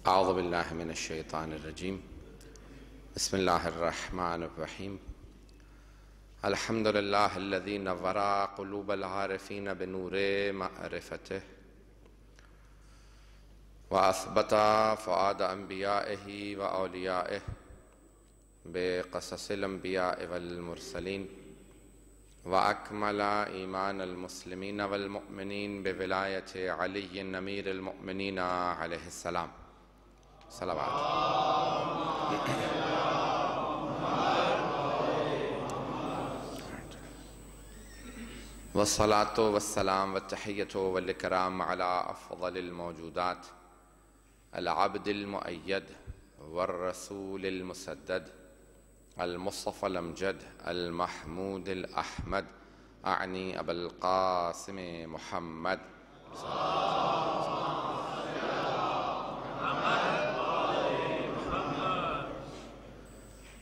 اعوذ باللہ من الشیطان الرجیم بسم اللہ الرحمن الرحیم الحمد للہ الذی نور قلوب العارفین بنور معرفتہ واثبت فؤاد انبیائہ واولیائہ بقصص الانبیاء والمرسلین وأكمل إيمان المسلمين والمؤمنين بولاية علي أمير المؤمنين عليه السلام صلوات والصلاة والسلام والتحية والإكرام على أفضل الموجودات العبد المؤيد والرسول المسدد المصطفى الأمجد المحمود الأحمد أعني أبا القاسم محمد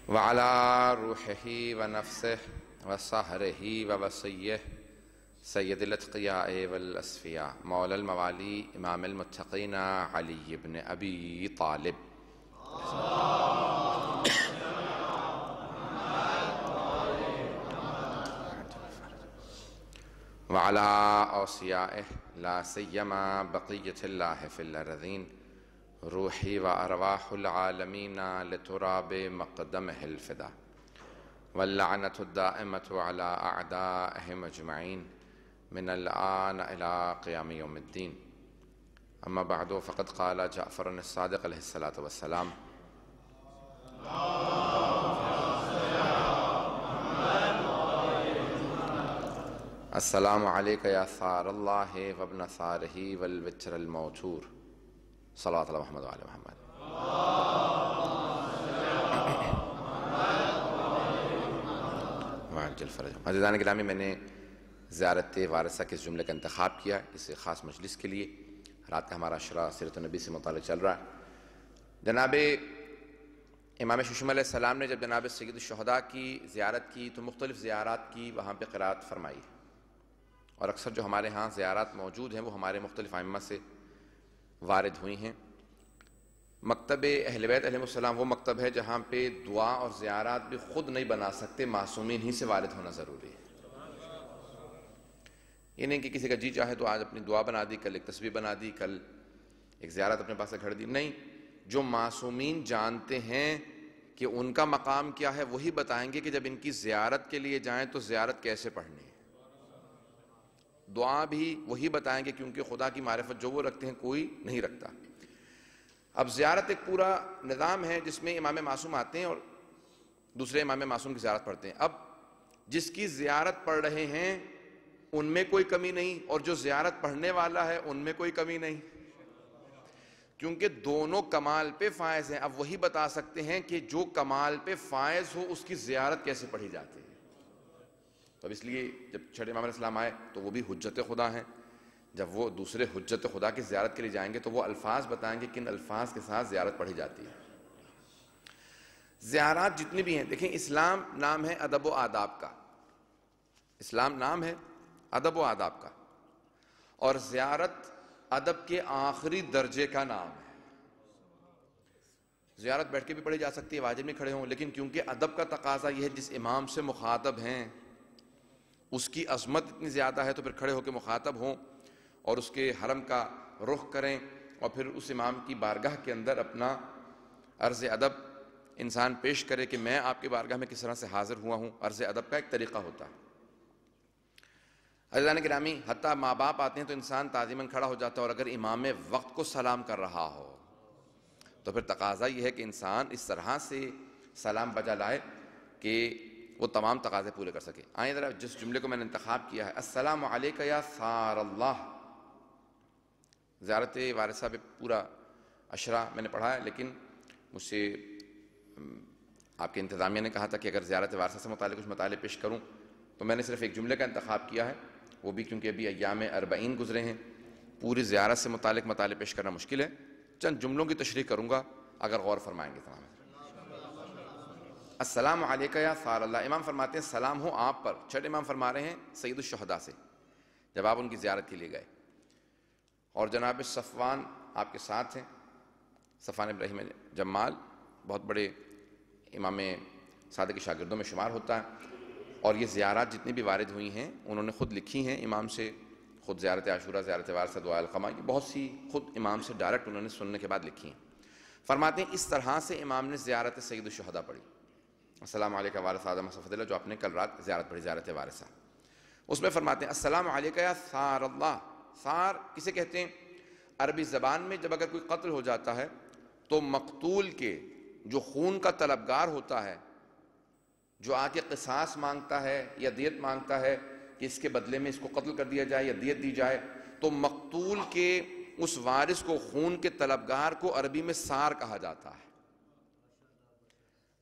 وعلى روحه ونفسه وصهره ووصيه سيد الأتقياء والأصفياء مولى الموالي إمام المتقين علي بن أبي طالب وعلى أوصيائه لا سيما بقية الله في الأرضين روحي وأرواح العالمين لتراب مقدمه الفدا واللعنة الدائمة على أعدائهم أجمعين من الآن إلى قيام يوم الدين أما بعد فقد قال جعفر الصادق عليه الصلاة والسلام السلام عليك يا ثار الله وابن ثاره والوتر الموتور صلوات الله محمد وعلى محمد وعجل فرجهم عزیزان گرامی، میں نے زیارت وارثہ کے اس جملے کا انتخاب کیا اس خاص مجلس کے لیے۔ رات کا ہمارا عشرہ سیرت النبی سے متعلق چل رہا ہے۔ جناب امام ششم علیہ السلام نے جب جناب سید الشہداء کی زیارت کی تو مختلف زیارات کی وہاں پہ قرات فرمائی، اور اکثر جو ہمارے ہاں زیارات موجود ہیں وہ ہمارے مختلف ائمہ سے وارد ہوئی ہیں۔ مکتب اہل بیت علیہ السلام وہ مکتب ہے جہاں پہ دعا اور زیارات بھی خود نہیں بنا سکتے، معصومین ہی سے وارد ہونا ضروری ہے۔ یہ نہیں کہ کسی کا جی چاہے تو آج اپنی دعا بنا دی، کل ایک تسبیح بنا دی، کل ایک زیارت اپنے پاس سے گھڑ دی، نہیں، جو معصومین جانتے ہیں کہ ان کا مقام کیا ہے وہی بتائیں گے کہ جب ان کی زیارت کے لیے جائیں تو زیارت کیسے پڑھنی ہے۔ دعا بھی وہی بتائیں گے کیونکہ خدا کی معرفت جو وہ رکھتے ہیں کوئی نہیں رکھتا۔ اب زیارت ایک پورا نظام ہے جس میں امام معصوم آتے ہیں اور دوسرے امام معصوم کی زیارت پڑھتے ہیں۔ اب جس کی زیارت پڑھ رہے ہیں ان میں کوئی کمی نہیں، اور جو زیارت پڑھنے والا ہے ان میں کوئی کمی نہیں، کیونکہ دونوں کمال پہ فائز ہیں۔ اب وہی بتا سکتے ہیں کہ جو کمال پہ فائز ہو اس کی زیارت کیسے پڑھی جاتی ہے۔ تو اب اس لیے جب چھٹے امام علیہ السلام آئے تو وہ بھی حجت خدا ہیں، جب وہ دوسرے حجت خدا کی زیارت کے لیے جائیں گے تو وہ الفاظ بتائیں گے کن الفاظ کے ساتھ زیارت پڑھی جاتی ہے۔ زیارات جتنی بھی ہیں، دیکھیں اسلام نام ہے ادب و آداب کا، اسلام نام ہے ادب و آداب کا، اور زیارت ادب کے آخری درجے کا نام ہے۔ زیارت بیٹھ کے بھی پڑھی جا سکتی ہے، واجب نہیں کھڑے ہوں، لیکن کیونکہ ادب کا تقاضا یہ ہے جس امام سے مخاطب ہیں اس کی عظمت اتنی زیادہ ہے تو پھر کھڑے ہو کے مخاطب ہوں اور اس کے حرم کا رخ کریں اور پھر اس امام کی بارگاہ کے اندر اپنا عرض ادب انسان پیش کرے کہ میں آپ کی بارگاہ میں کس طرح سے حاضر ہوا ہوں۔ عرض ادب کا ایک طریقہ ہوتا ہے۔ عزیزان گرامی، حتیٰ ماں باپ آتے ہیں تو انسان تعظیماً کھڑا ہو جاتا ہے، اور اگر امام وقت کو سلام کر رہا ہو تو پھر تقاضا یہ ہے کہ انسان اس طرح سے سلام بجا لائے کہ وہ تمام تقاضے پورے کر سکے۔ آئیں ذرا جس جملے کو میں نے انتخاب کیا ہے، السلام علیک یا ثار اللہ۔ زیارت وارثہ پہ پورا عشرہ میں نے پڑھا ہے، لیکن مجھ سے آپ کے انتظامیہ نے کہا تھا کہ اگر زیارت وارثہ سے متعلق کچھ مطالعے پیش کروں تو میں نے صرف ایک جملے کا انتخاب کیا ہے، وہ بھی کیونکہ ابھی ایام 40 گزرے ہیں، پوری زیارت سے متعلق مطالعے پیش کرنا مشکل ہے، چند جملوں کی تشریح کروں گا اگر غور فرمائیں گے تمام۔ السلام علیکہ یا ثار اللہ، امام فرماتے ہیں سلام ہو آپ پر۔ چھٹے امام فرما رہے ہیں سید الشہداء سے جب آپ ان کی زیارت کے لیے گئے، اور جناب صفوان آپ کے ساتھ ہیں، صفوان ابراہیم جمال بہت بڑے امام صادق کے شاگردوں میں شمار ہوتا ہے، اور یہ زیارات جتنی بھی وارد ہوئی ہیں انہوں نے خود لکھی ہیں امام سے، خود زیارت عاشورہ، زیارت وارثہ، دعائے القمہ، یہ بہت سی خود امام سے ڈائریکٹ انہوں نے سننے کے بعد لکھی ہیں۔ فرماتے ہیں اس طرح سے امام نے زیارت سید الشہداء پڑھی، السلام علیکہ وارث آدم صفوۃ اللہ، جو آپ نے کل رات زیارت پڑھی، زیارت وارثہ۔ اس میں فرماتے ہیں السلام علیکہ یا ثار اللہ۔ ثار کسے کہتے ہیں؟ عربی زبان میں جب اگر کوئی قتل ہو جاتا ہے تو مقتول کے جو خون کا طلبگار ہوتا ہے، جو آ کے قصاص مانگتا ہے یا دیت مانگتا ہے کہ اس کے بدلے میں اس کو قتل کر دیا جائے یا دیت دی جائے، تو مقتول کے اس وارث کو، خون کے طلبگار کو عربی میں ثار کہا جاتا ہے۔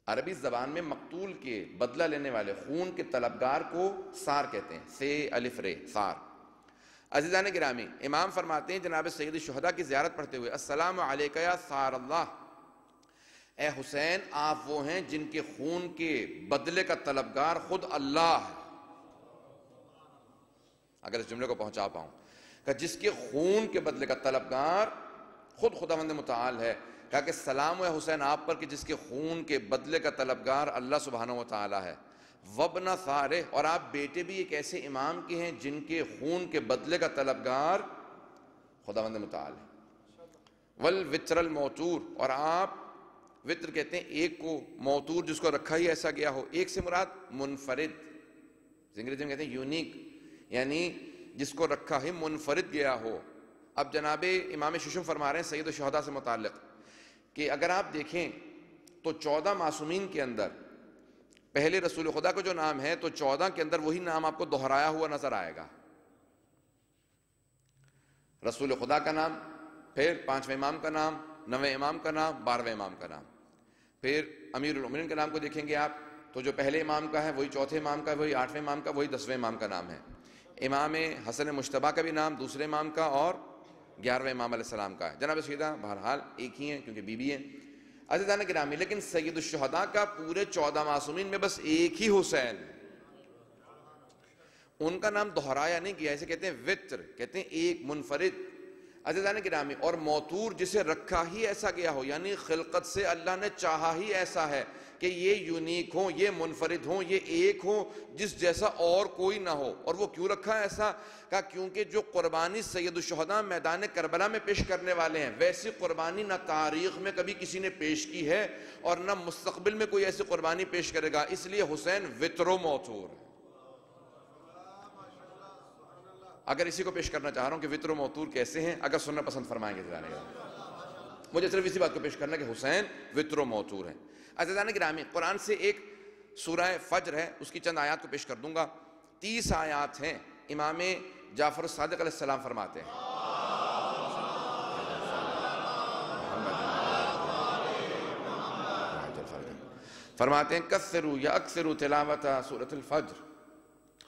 عربی زبان میں مقتول کے بدلہ لینے والے خون کے طلبگار کو ثار کہتے ہیں، سے الف رے، ثار۔ عزیزان گرامی، امام فرماتے ہیں جناب سید الشہداء کی زیارت پڑھتے ہوئے السلام علیکہ یا ثار اللہ، اے حسین آپ وہ ہیں جن کے خون کے بدلے کا طلبگار خود اللہ ہے۔ اگر اس جملے کو پہنچا پاؤں کہ جس کے خون کے بدلے کا طلبگار خود خداوند متعال ہے، کہا کہ سلام ہے حسین آپ پر کہ جس کے خون کے بدلے کا طلبگار اللہ سبحانہ و تعالی ہے، وابن ثارہ، اور آپ بیٹے بھی ایک ایسے امام کے ہیں جن کے خون کے بدلے کا طلبگار خداوند متعال ہے، والوتر الموتور، اور آپ وطر کہتے ہیں ایک کو، موتور جس کو رکھا ہی ایسا گیا ہو، ایک سے مراد منفرد، انگریزی میں کہتے ہیں یونیک، یعنی جس کو رکھا ہی منفرد گیا ہو۔ اب جناب امام ششم فرما رہے ہیں سید الشہداء سے متعلق کہ اگر آپ دیکھیں تو 14 معصومین کے اندر پہلے رسول خدا کا جو نام ہے تو 14 کے اندر وہی نام آپ کو دہرایا ہوا نظر آئے گا، رسول خدا کا نام، پھر 5ویں امام کا نام، 9ویں امام کا نام، 12ویں امام کا نام، پھر امیر المومنین کے نام کو دیکھیں گے آپ تو جو پہلے امام کا ہے وہی 4تھے امام کا، وہی 8ویں امام کا، وہی 10ویں امام کا نام ہے۔ امام حسن مجتبیٰ کا بھی نام دوسرے امام کا اور 11ویں امام علیہ السلام کا ہے۔ جناب سیدہ بہرحال ایک ہی ہیں کیونکہ بی ہیں۔ عزیزان گرامی، لیکن سید الشہداء کا پورے 14 معصومین میں بس ایک ہی حسین، ان کا نام دہرایا نہیں گیا، اسے کہتے ہیں وتر، کہتے ہیں ایک منفرد۔ عزیزان گرامی، اور موتور جسے رکھا ہی ایسا گیا ہو، یعنی خلقت سے اللہ نے چاہا ہی ایسا ہے کہ یہ یونیک ہوں، یہ منفرد ہوں، یہ ایک ہوں جس جیسا اور کوئی نہ ہو۔ اور وہ کیوں رکھا ہے ایسا؟ کہا کیونکہ جو قربانی سید الشہداء میدان کربلا میں پیش کرنے والے ہیں، ویسی قربانی نہ تاریخ میں کبھی کسی نے پیش کی ہے اور نہ مستقبل میں کوئی ایسی قربانی پیش کرے گا، اس لیے حسین وتر و موتور ہے۔ اگر اسی کو پیش کرنا چاہ رہا ہوں کہ وتر و موتور کیسے ہیں، اگر سننا پسند فرمائیں گے جانے گا، مجھے صرف اسی بات کو پیش کرنا کہ حسین وتر و موتور ہیں۔ عزیزان گرامی، قرآن سے ایک سورہ فجر ہے، اس کی چند آیات کو پیش کر دوں گا، 30 آیات ہیں۔ امام جعفر الصادق علیہ السلام فرماتے ہیں، فرماتے ہیں کثروا یا اکثروا تلاوت سورۃ الفجر،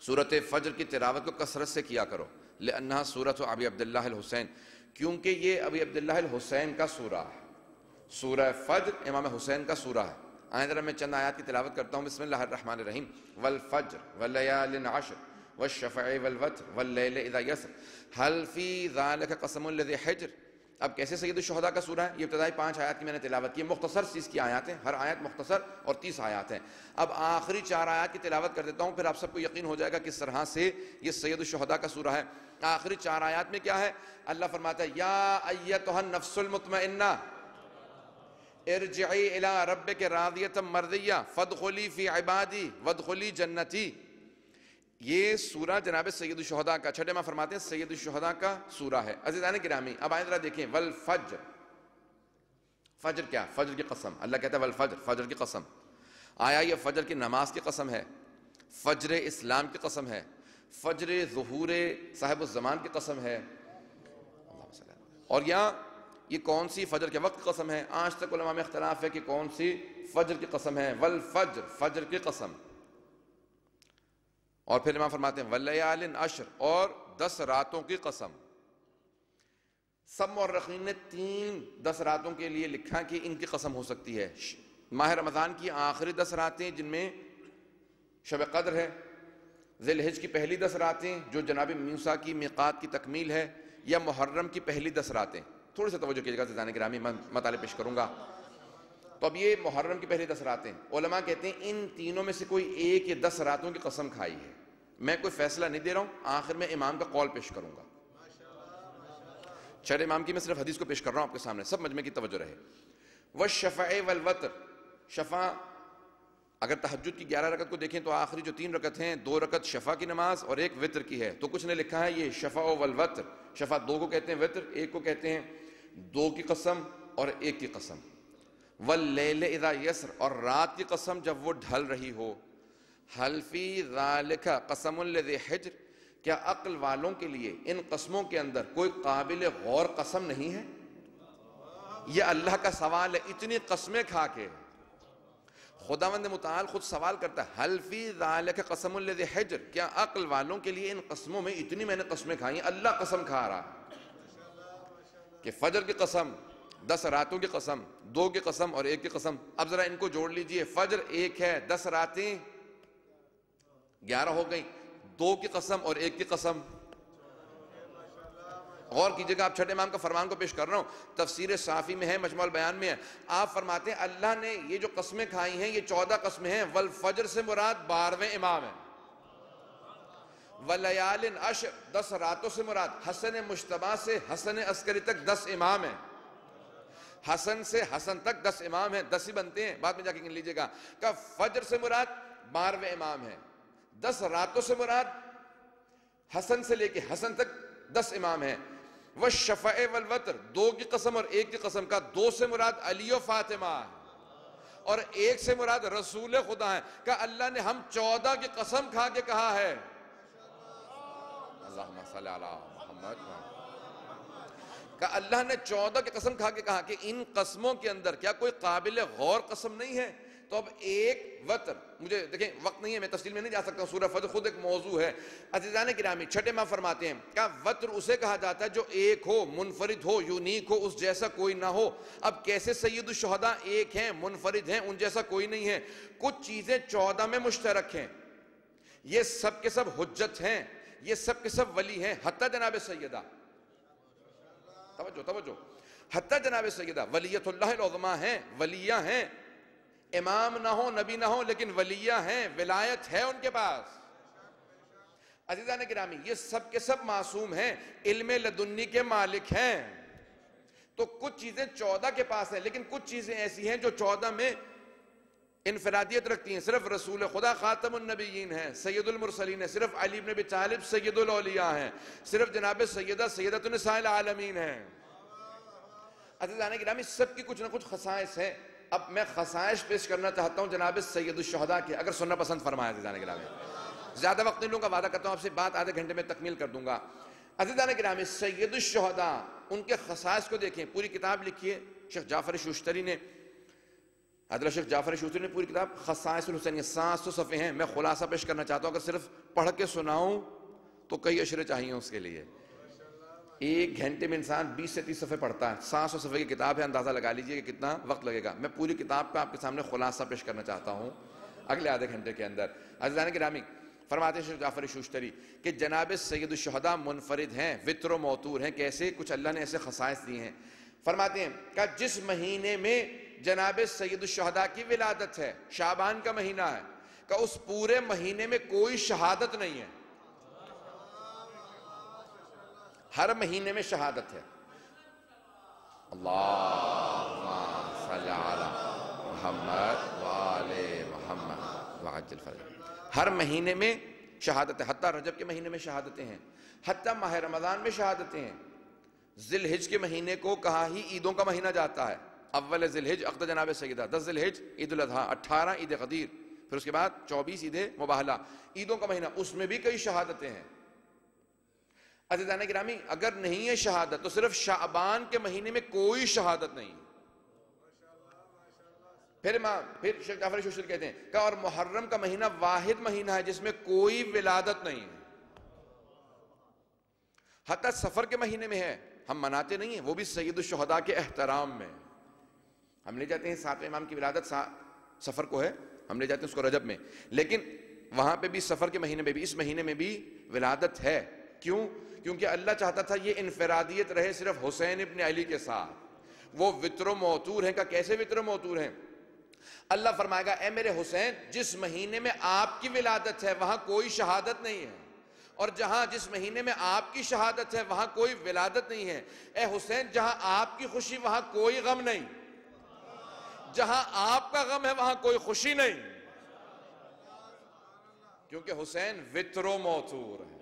سورۃ فجر کی تلاوت کو کثرت سے کیا کرو، لأنہا سورۃ ابی عبداللہ الحسین، کیونکہ یہ ابی عبداللہ الحسین کا سورہ ہے۔ سورہ فجر امام حسین کا سورہ ہے۔ آئیں ذرا میں چند آیات کی تلاوت کرتا ہوں۔ بسم اللہ الرحمن الرحیم، والفجر واللیال عشر والشفع والوتر واللیل اذا یسر هل فی ذلک قسم لذی حجر۔ اب کیسے سید الشہداء کا سورہ ہے؟ یہ ابتدائی 5 آیات کی میں نے تلاوت کی، مختصر چیز کی آیات ہیں، ہر آیت مختصر اور 30 آیات ہیں۔ اب آخری 4 آیات کی تلاوت کر دیتا ہوں، پھر آپ سب کو یقین ہو جائے گا کس طرح سے یہ سید الشہداء کا سورہ ہے۔ آخری 4 آیات میں کیا ہے؟ اللہ فرماتا ہے یا ایتھا النفس المطمئنہ ارجعی الی ربک راضیۃ مرضیہ فادخلی فی عبادی وادخلی جنتی۔ یہ سورہ جناب سید الشہداء کا، چھٹے ماہ فرماتے ہیں سید الشہداء کا سورہ ہے۔ عزیزان گرامی، اب آئیں ذرا دیکھیں، والفجر، فجر کیا؟ فجر کی قسم، اللہ کہتا ہے والفجر، فجر کی قسم۔ آیا یہ فجر کی نماز کی قسم ہے، فجر اسلام کی قسم ہے، فجر ظہور صاحب الزمان کی قسم ہے، اور یا یہ کون سی فجر کے وقت کی قسم ہے؟ آج تک علماء میں اختلاف ہے کہ کون سی فجر کی قسم ہے۔ والفجر، فجر کی قسم۔ اور پھر امام فرماتے ہیں واللیال عشر، اور 10 راتوں کی قسم۔ سب مورخین نے 10 راتوں کے لیے لکھا کہ ان کی قسم ہو سکتی ہے۔ ماہ رمضان کی آخری 10 راتیں جن میں شب قدر ہے، ذی الحج کی پہلی 10 راتیں جو جناب موسیٰ کی میقات کی تکمیل ہے، یا محرم کی پہلی 10 راتیں، تھوڑی سی توجہ کیجیے گا عزیزان گرامی، میں مطالعے پیش کروں گا۔ تو اب یہ محرم کی پہلی 10 راتیں، علماء کہتے ہیں ان تینوں میں سے کوئی ایک یا 10 راتوں کی قسم کھائی ہے۔ میں کوئی فیصلہ نہیں دے رہا ہوں، آخر میں امام کا قول پیش کروں گا۔ چہر امام کی میں صرف حدیث کو پیش کر رہا ہوں آپ کے سامنے، سب مجمع کی توجہ رہے۔ والشفع والوتر، شفع اگر تہجد کی 11 رکعت کو دیکھیں تو آخری جو 3 رکعت ہیں، 2 رکعت شفع کی نماز اور 1 وتر کی ہے، تو کچھ نے لکھا ہے یہ شفع والوتر، شفع 2 کو کہتے ہیں، وتر 1 کو کہتے ہیں، 2 کی قسم اور 1 کی قسم۔ واللیل اذا یسر، اور رات کی قسم جب وہ ڈھل رہی ہو۔ حل فی ذالک قسم لذی حجر، کیا عقل والوں کے لیے ان قسموں کے اندر کوئی قابل غور قسم نہیں ہے؟ یہ اللہ کا سوال ہے، اتنی قسمیں کھا کے خداوند متعال خود سوال کرتا ہے، حل فی ذالک قسم لذی حجر، کیا عقل والوں کے لیے ان قسموں میں، اتنی میں نے قسمیں کھائی ہیں، اللہ قسم کھا رہا ہے کہ فجر کی قسم، 10 راتوں کی قسم، 2 کی قسم اور 1 کی قسم۔ اب ذرا ان کو جوڑ لیجئے، فجر 1 ہے، 10 راتیں 11 ہو گئی، 2 کی قسم اور 1 کی قسم۔ غور کیجئے گا، آپ چھٹے امام کا فرمان کو پیش کر رہا ہوں، تفسیر صافی میں ہے، مجموع البیان میں ہے، آپ فرماتے ہیں اللہ نے یہ جو قسمیں کھائی ہیں یہ 14 قسمیں ہیں، والفجر سے مراد 12ویں امام ہے، ولیال عشر 10 راتوں سے مراد حسن مجتبیٰ سے حسن عسکری تک 10 امام ہیں، حسن سے حسن تک 10 امام ہیں، 10 ہی بنتے ہیں، بعد میں جا کے گن لیجئے گا کہ فجر سے مراد 12ویں امام ہے، 10 راتوں سے مراد حسن سے لے کے حسن تک 10 امام ہیں۔ والشفع والوتر، 2 کی قسم اور 1 کی قسم کا 2 سے مراد علی و فاطمہ ہے اور 1 سے مراد رسول خدا ہے، کہ اللہ نے ہم 14 کی قسم کھا کے کہا ہے، اللہم صلی علی محمد، کہ اللہ نے 14 کی قسم کھا کے کہا کہ ان قسموں کے اندر کیا کوئی قابل غور قسم نہیں ہے؟ تو اب 1 وتر، مجھے دیکھیں وقت نہیں ہے، میں تفصیل میں نہیں جا سکتا ہوں، سورہ فجر خود ایک موضوع ہے۔ عزیزان گرامی، چھٹے ماہ فرماتے ہیں کہ وتر اسے کہا جاتا ہے جو ایک ہو، منفرد ہو، یونیک ہو، اس جیسا کوئی نہ ہو۔ اب کیسے سید الشہداء ایک ہیں، منفرد ہیں، ان جیسا کوئی نہیں ہے؟ کچھ چیزیں 14 میں مشترک ہیں، یہ سب کے سب حجت ہیں، یہ سب کے سب ولی ہیں، حتیٰ جناب سیدہ، توجہ، حتیٰ جناب سیدہ ولیت اللہ العظمیٰ ہیں، ولیہ ہیں، امام نہ ہو، نبی نہ ہو، لیکن ولیہ ہیں، ولایت ہے ان کے پاس۔ عزیزان گرامی، یہ سب کے سب معصوم ہیں، علم لدنی کے مالک ہیں۔ تو کچھ چیزیں 14 کے پاس ہیں، لیکن کچھ چیزیں ایسی ہیں جو 14 میں انفرادیت رکھتی ہیں، صرف رسول خدا خاتم النبیین ہیں، سید المرسلین ہیں، صرف علی بن ابی طالب سید الاولیاء ہیں، صرف جناب سیدہ سیدۃ النساء العالمین ہیں۔ عزیزان گرامی، سب کی کچھ نہ کچھ خصائص ہیں۔ اب میں خصائص پیش کرنا چاہتا ہوں جناب سید الشہداء کے، اگر سننا پسند فرمائے عزیزان گرامی، زیادہ وقت نہیں لوں گا، وعدہ کرتا ہوں آپ سے بات آدھے گھنٹے میں تکمیل کر دوں گا۔ عزیزان گرامی، سید الشہداء، ان کے خصائص کو دیکھیں، پوری کتاب لکھی ہے شیخ جعفر شوشتری نے، حضرت شیخ جعفر شوشتری نے پوری کتاب خصائص الحسینیہ، 700 صفحے ہیں، میں خلاصہ پیش کرنا چاہتا ہوں، اگر صرف پڑھ کے سناؤں تو کئی اشرے چاہیے اس کے لیے، 1 گھنٹے میں انسان 20 سے 30 صفحے پڑھتا ہے، 700 صفحے کی کتاب ہے، اندازہ لگا لیجئے کہ کتنا وقت لگے گا۔ میں پوری کتاب کا آپ کے سامنے خلاصہ پیش کرنا چاہتا ہوں اگلے آدھے گھنٹے کے اندر۔ عزیزان گرامی، فرماتے ہیں شیخ جعفر شوشتری کہ جناب سید الشہداء منفرد ہیں، وتر و موتور ہیں، کیسے؟ کچھ اللہ نے ایسے خصائص دی ہیں۔ فرماتے ہیں کہ جس مہینے میں جناب سید الشہداء کی ولادت ہے، شعبان کا مہینہ ہے، کہ اس پورے مہینے میں کوئی شہادت نہیں ہے، ہر مہینے میں شہادت ہے۔ اللہم صلی علی محمد وآل محمد وعجل فرجہ، ہر مہینے میں شہادت ہے، حتیٰ رجب کے مہینے میں شہادتیں ہیں، حتیٰ ماہ رمضان میں شہادتیں ہیں۔ ذی الحج کے مہینے کو کہا ہی عیدوں کا مہینہ جاتا ہے، اول ذی الحج عقد جناب سیدہ، 10 ذی الحج عید الاضحیٰ، 18 عید غدیر، پھر اس کے بعد 24 عید مباہلہ، عیدوں کا مہینہ، اس میں بھی کئی شہادتیں ہیں۔ عزیزان گرامی، اگر نہیں ہے شہادت تو صرف شعبان کے مہینے میں کوئی شہادت نہیں۔ پھر شیخ جعفر شوشتری کہتے ہیں کہ اور محرم کا مہینہ واحد مہینہ ہے جس میں کوئی ولادت نہیں ہے، حتیٰ سفر کے مہینے میں ہے، ہم مناتے نہیں ہیں، وہ بھی سید الشہداء کے احترام میں، ہم لے جاتے ہیں 7ویں امام کی ولادت سفر کو ہے، ہم لے جاتے ہیں اس کو رجب میں، لیکن وہاں پہ بھی سفر کے مہینے میں بھی، اس مہینے میں بھی ولادت ہے، کیوں؟ کیونکہ اللہ چاہتا تھا یہ انفرادیت رہے صرف حسین ابن علی کے ساتھ. وہ وطر و موتور ہیں. کا کیسے وطر و موتور ہیں؟ اللہ فرمائے گا اے میرے حسین جس مہینے میں آپ کی ولادت ہے وہاں کوئی شہادت نہیں ہے، اور جس مہینے میں آپ کی شہادت ہے وہاں کوئی ولادت نہیں ہے. اے حسین جہاں آپ کی خوشی وہاں کوئی غم نہیں، جہاں آپ کا غم ہے وہاں کوئی خوشی نہیں، کیونکہ حسین وطر و موتور ہے.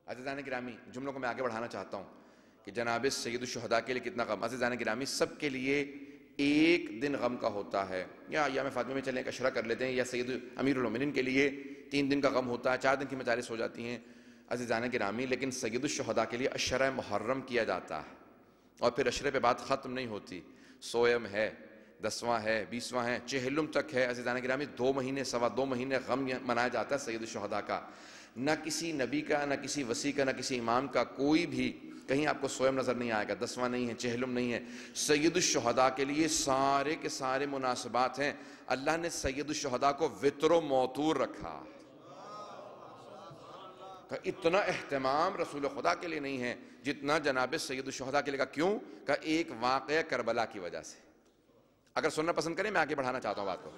عزیزان گرامی، جملوں کو میں آگے بڑھانا چاہتا ہوں کہ جناب سید الشہداء کے لیے کتنا غم. عزیزان گرامی، سب کے لیے ایک دن غم کا ہوتا ہے، یا ایام فاطمہ میں چلیں ایک عشرہ کر لیتے ہیں، یا سید امیر المومنین کے لیے 3 دن کا غم ہوتا ہے، 4 دن کی مجالس ہو جاتی ہیں. عزیزان گرامی، لیکن سید الشہداء کے لیے عشرہ محرم کیا جاتا ہے، اور پھر عشرے پہ بات ختم نہیں ہوتی. سویم ہے، 10واں ہے، 20واں ہے، چہلم تک ہے. عزیزان گرامی، 2 مہینے 2.25 مہینے غم منایا جاتا ہے سید الشہداء کا. نہ کسی نبی کا، نہ کسی وصی کا، نہ کسی امام کا کوئی بھی کہیں آپ کو سویم نظر نہیں آئے گا، 10واں نہیں ہے، چہلم نہیں ہے. سید الشہداء کے لیے سارے کے سارے مناسبات ہیں. اللہ نے سید الشہداء کو وطر و موتور رکھا. کہ اتنا اہتمام رسول خدا کے لیے نہیں ہے جتنا جناب سید الشہداء کے لیے. کیوں؟ کہ ایک واقعہ کربلا کی وجہ سے. اگر سننا پسند کریں میں آگے بڑھانا چاہتا ہوں بات کو.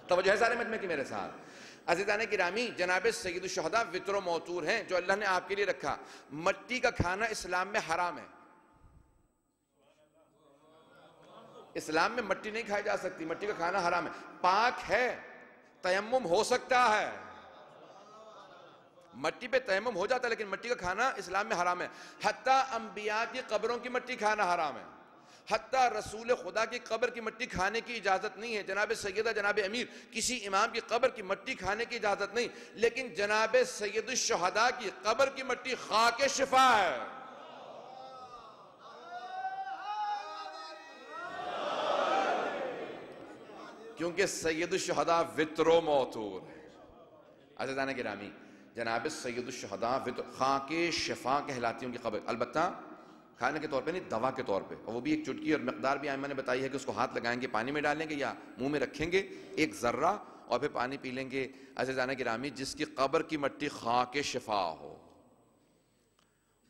توجہ ہے سارے مجمع کی میرے ساتھ. عزیزان گرامی، جناب سید الشہداء وطر و موتور ہیں جو اللہ نے آپ کے لیے رکھا. مٹی کا کھانا اسلام میں حرام ہے. اسلام میں مٹی نہیں کھائی جا سکتی، مٹی کا کھانا حرام ہے. پاک ہے، تیمم ہو سکتا ہے، مٹی پہ تیمم ہو جاتا ہے، لیکن مٹی کا کھانا اسلام میں حرام ہے. حتیٰ انبیاء کی قبروں کی مٹی کھانا حرام ہے. حتیٰ رسول خدا کی قبر کی مٹی کھانے کی اجازت نہیں ہے. جناب سیدہ، جناب امیر، کسی امام کی قبر کی مٹی کھانے کی اجازت نہیں، لیکن جناب سید الشہداء کی قبر کی مٹی خاک شفا ہے. کیونکہ سید الشہداء وطر و موتور ہے. عزیزان گرامی، جناب سید الشہداء خاک شفا کہلاتی ان کی قبر. البتہ کھانے کے طور پہ نہیں، دوا کے طور پہ. اور وہ بھی ایک چٹکی، اور مقدار بھی ائمہ نے بتائی ہے کہ اس کو ہاتھ لگائیں گے، پانی میں ڈالیں گے یا منہ میں رکھیں گے 1 ذرہ، اور پھر پانی پی لیں گے. عزیزان گرامی، جس کی قبر کی مٹی خاک شفا ہو.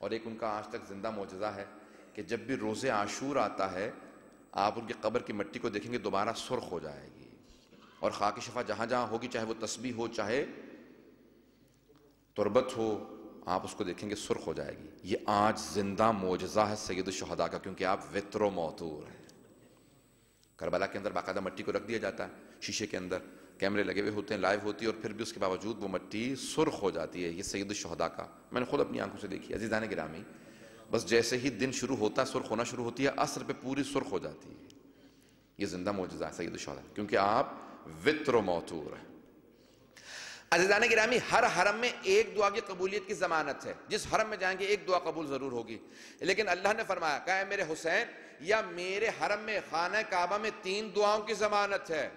اور ایک ان کا آج تک زندہ معجزہ ہے کہ جب بھی روز عاشور آتا ہے آپ ان کی قبر کی مٹی کو دیکھیں گے دوبارہ سرخ ہو جائے گی، اور خاک شفا جہاں جہاں ہوگی، چاہے وہ تسبیح ہو، چاہے تربت ہو، آپ اس کو دیکھیں گے سرخ ہو جائے گی. یہ آج زندہ معجزہ ہے سید الشہداء کا، کیونکہ آپ وطر و موتور ہیں. کربلا کے اندر باقاعدہ مٹی کو رکھ دیا جاتا ہے شیشے کے اندر، کیمرے لگے ہوئے ہوتے ہیں، لائیو ہوتی ہے، اور پھر بھی اس کے باوجود وہ مٹی سرخ ہو جاتی ہے. یہ سید الشہداء کا میں نے خود اپنی آنکھوں سے دیکھی. عزیزان گرامی، بس جیسے ہی دن شروع ہوتا ہے سرخ ہونا شروع ہوتی ہے، عصر پہ پوری سرخ ہو جاتی ہے. یہ زندہ معجزہ ہے سید الشہداء، کیونکہ آپ وطر و موتور ہیں. عزیزان گرامی، ہر حرم میں ایک دعا کی قبولیت کی ضمانت ہے. جس حرم میں جائیں گے ایک دعا قبول ضرور ہوگی، لیکن اللہ نے فرمایا کہ اے میرے حسین، یا میرے حرم میں خانہ کعبہ میں 3 دعاؤں کی ضمانت ہے،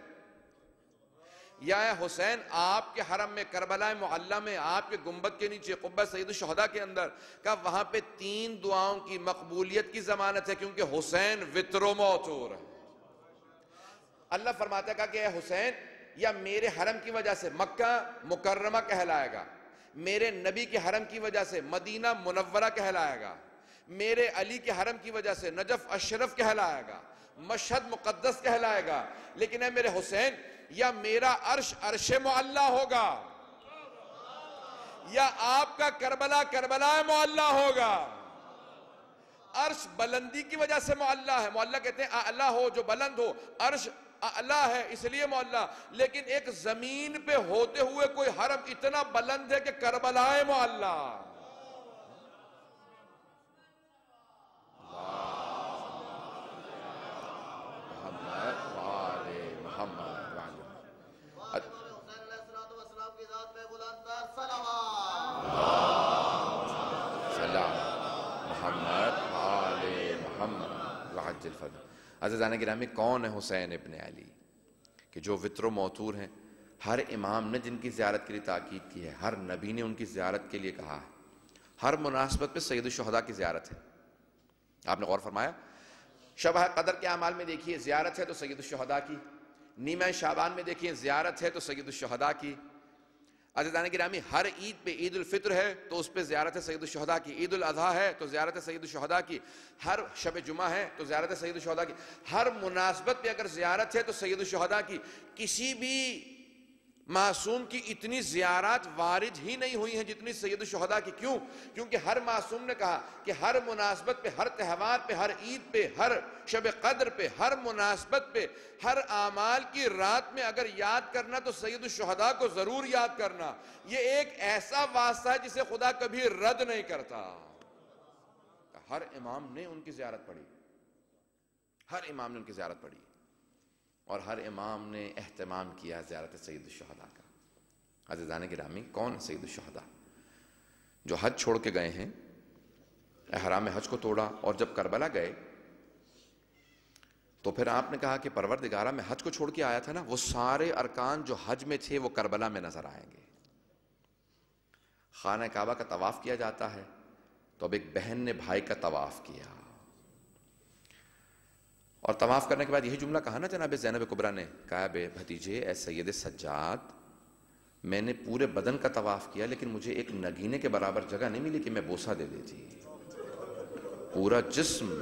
یا اے حسین آپ کے حرم میں کربلا معلی میں آپ کے گنبد کے نیچے قبہ سید الشہداء کے اندر کہ وہاں پہ 3 دعاؤں کی مقبولیت کی ضمانت ہے، کیونکہ حسین وطر و موتور ہے. اللہ فرماتا ہے کہ اے حسین، یا میرے حرم کی وجہ سے مکہ مکرمہ کہلائے گا، میرے نبی کے حرم کی وجہ سے مدینہ منورہ کہلائے گا، میرے علی کے حرم کی وجہ سے نجف اشرف کہلائے گا، مشہد مقدس کہلائے گا. لیکن اے میرے حسین، یا میرا عرش عرش معلی ہوگا، یا آپ کا کربلا کربلا معلی ہوگا. عرش بلندی کی وجہ سے معلی ہے. معلی کہتے ہیں اعلی ہو، جو بلند ہو. عرش اعلی ہے اس لیے معلی. لیکن ایک زمین پہ ہوتے ہوئے کوئی حرم اتنا بلند ہے کہ کربلا معلی. عزیزان گرامی، کون ہے حسین ابن علی کہ جو وطر و موتور ہیں؟ ہر امام نے جن کی زیارت کے لیے تاکید کی ہے، ہر نبی نے ان کی زیارت کے لیے کہا ہے. ہر مناسبت پہ سید الشہداء کی زیارت ہے. آپ نے غور فرمایا؟ شبہ قدر کے اعمال میں دیکھیے زیارت ہے تو سید الشہداء کی. نیمہ شعبان میں دیکھیے زیارت ہے تو سید الشہداء کی. عزیزان گرامی، ہر عید پہ، عید الفطر ہے تو اس پہ زیارت سید الشہداء کی، عید الاضحیٰ ہے تو زیارت سید الشہداء کی، ہر شب جمعہ ہے تو زیارت سید الشہداء کی، ہر مناسبت پہ اگر زیارت ہے تو سید الشہداء کی۔ کسی بھی معصوم کی اتنی زیارات وارد ہی نہیں ہوئی ہیں جتنی سید الشہداء کی۔ کیوں؟ کیونکہ ہر معصوم نے کہا کہ ہر مناسبت پہ، ہر تہوار پہ، ہر عید پہ، ہر شب قدر پہ، ہر مناسبت پہ، ہر اعمال کی رات میں اگر یاد کرنا تو سید الشہداء کو ضرور یاد کرنا۔ یہ ایک ایسا واسطہ ہے جسے خدا کبھی رد نہیں کرتا۔ ہر امام نے ان کی زیارت پڑھی، ہر امام نے ان کی زیارت پڑھی، اور ہر امام نے اہتمام کیا زیارت سید الشہداء کا۔ عزیزان گرامی، کون سید الشہداء؟ جو حج چھوڑ کے گئے ہیں، احرام حج کو توڑا، اور جب کربلا گئے تو پھر آپ نے کہا کہ پروردگارہ میں حج کو چھوڑ کے آیا تھا نا، وہ سارے ارکان جو حج میں تھے وہ کربلا میں نظر آئیں گے۔ خانہ کعبہ کا طواف کیا جاتا ہے تو اب ایک بہن نے بھائی کا طواف کیا، اور طواف کرنے کے بعد یہی جملہ کہا نا جناب زینب کبریٰ نے، کہا بے بھتیجے، اے سید سجاد، میں نے پورے بدن کا طواف کیا لیکن مجھے ایک نگینے کے برابر جگہ نہیں ملی کہ میں بوسہ دے دیتی، پورا جسم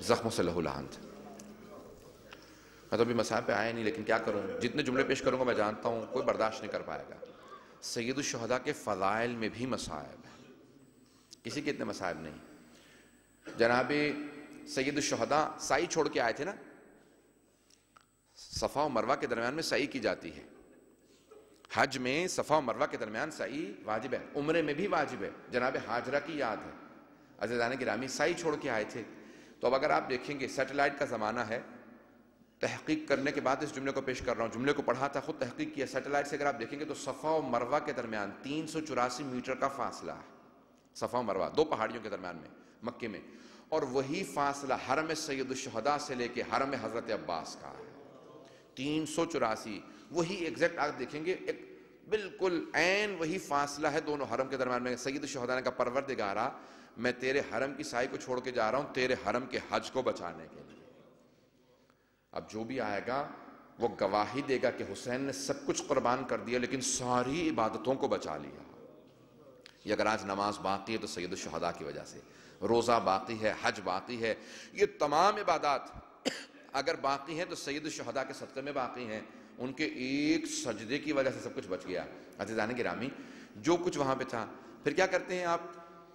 زخموں سے لہو لہان تھا۔ میں تو ابھی مسائل پہ آیا نہیں، لیکن کیا کروں، جتنے جملے پیش کروں گا میں جانتا ہوں کوئی برداشت نہیں کر پائے گا۔ سید الشہداء کے فضائل میں بھی مصائب ہیں، کسی کے اتنے مصائب نہیں۔ جناب سید الشہداء سعی چھوڑ کے آئے تھے نا، صفا و مروہ کے درمیان میں سعی کی جاتی ہے۔ حج میں صفا و مروہ کے درمیان سعی واجب ہے، عمرے میں بھی واجب ہے، جناب ہاجرہ کی یاد ہے۔ عزیزان گرامی، سعی چھوڑ کے آئے تھے، تو اب اگر آپ دیکھیں گے سیٹلائٹ کا زمانہ ہے، تحقیق کرنے کے بعد اس جملے کو پیش کر رہا ہوں، جملے کو پڑھا تھا، خود تحقیق کیا، سیٹلائٹ سے اگر آپ دیکھیں گے تو صفا و مروہ کے درمیان 384 میٹر کا فاصلہ ہے، صفا و مروہ دو پہاڑیوں کے درمیان میں، مکے میں، اور وہی فاصلہ حرم سید الشہداء سے لے کے حرم حضرت عباس کا ہے، 384، وہی ایگزیکٹ آپ دیکھیں گے، ایک بالکل عین وہی فاصلہ ہے دونوں حرم کے درمیان میں۔ سید الشہداء نے کہا پروردگارہ میں تیرے حرم کی سائے کو چھوڑ کے جا رہا ہوں تیرے حرم کے حج کو بچانے کے لیے۔ اب جو بھی آئے گا وہ گواہی دے گا کہ حسین نے سب کچھ قربان کر دیا لیکن ساری عبادتوں کو بچا لیا۔ یہ اگر آج نماز باقی ہے تو سید الشہداء کی وجہ سے، روزہ باقی ہے، حج باقی ہے، یہ تمام عبادات اگر باقی ہیں تو سید الشہداء کے صدقے میں باقی ہیں، ان کے ایک سجدے کی وجہ سے سب کچھ بچ گیا۔ عزیزان گرامی، جو کچھ وہاں پہ تھا، پھر کیا کرتے ہیں آپ؟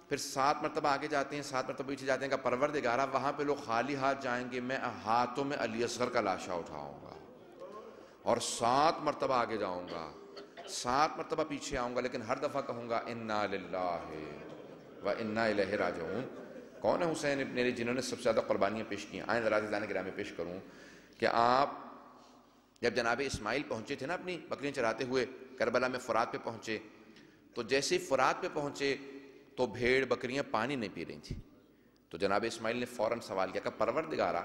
پھر 7 مرتبہ آگے جاتے ہیں، 7 مرتبہ پیچھے جاتے ہیں کہ پروردگارہ وہاں پہ لوگ خالی ہاتھ جائیں گے، میں ہاتھوں میں علی اصغر کا لاشا اٹھاؤں گا، اور 7 مرتبہ آگے جاؤں گا، 7 مرتبہ پیچھے آؤں گا، لیکن ہر دفعہ کہوں گا انا للہ و انا الیہ راجعون۔ کون ہے حسین ابن علی جنہوں نے سب سے زیادہ قربانیاں پیش کی؟ آئیں ذرا عزیزان گرامی پیش کروں کہ آپ جب جناب اسماعیل پہنچے تھے نا اپنی بکریاں چراتے ہوئے کربلا میں، فرات پہ پہنچے، تو جیسے ہی فرات پہ پہنچے تو بھیڑ بکریاں پانی نہیں پی رہی تھیں، تو جناب اسماعیل نے فوراً سوال کیا کہ پروردگارہ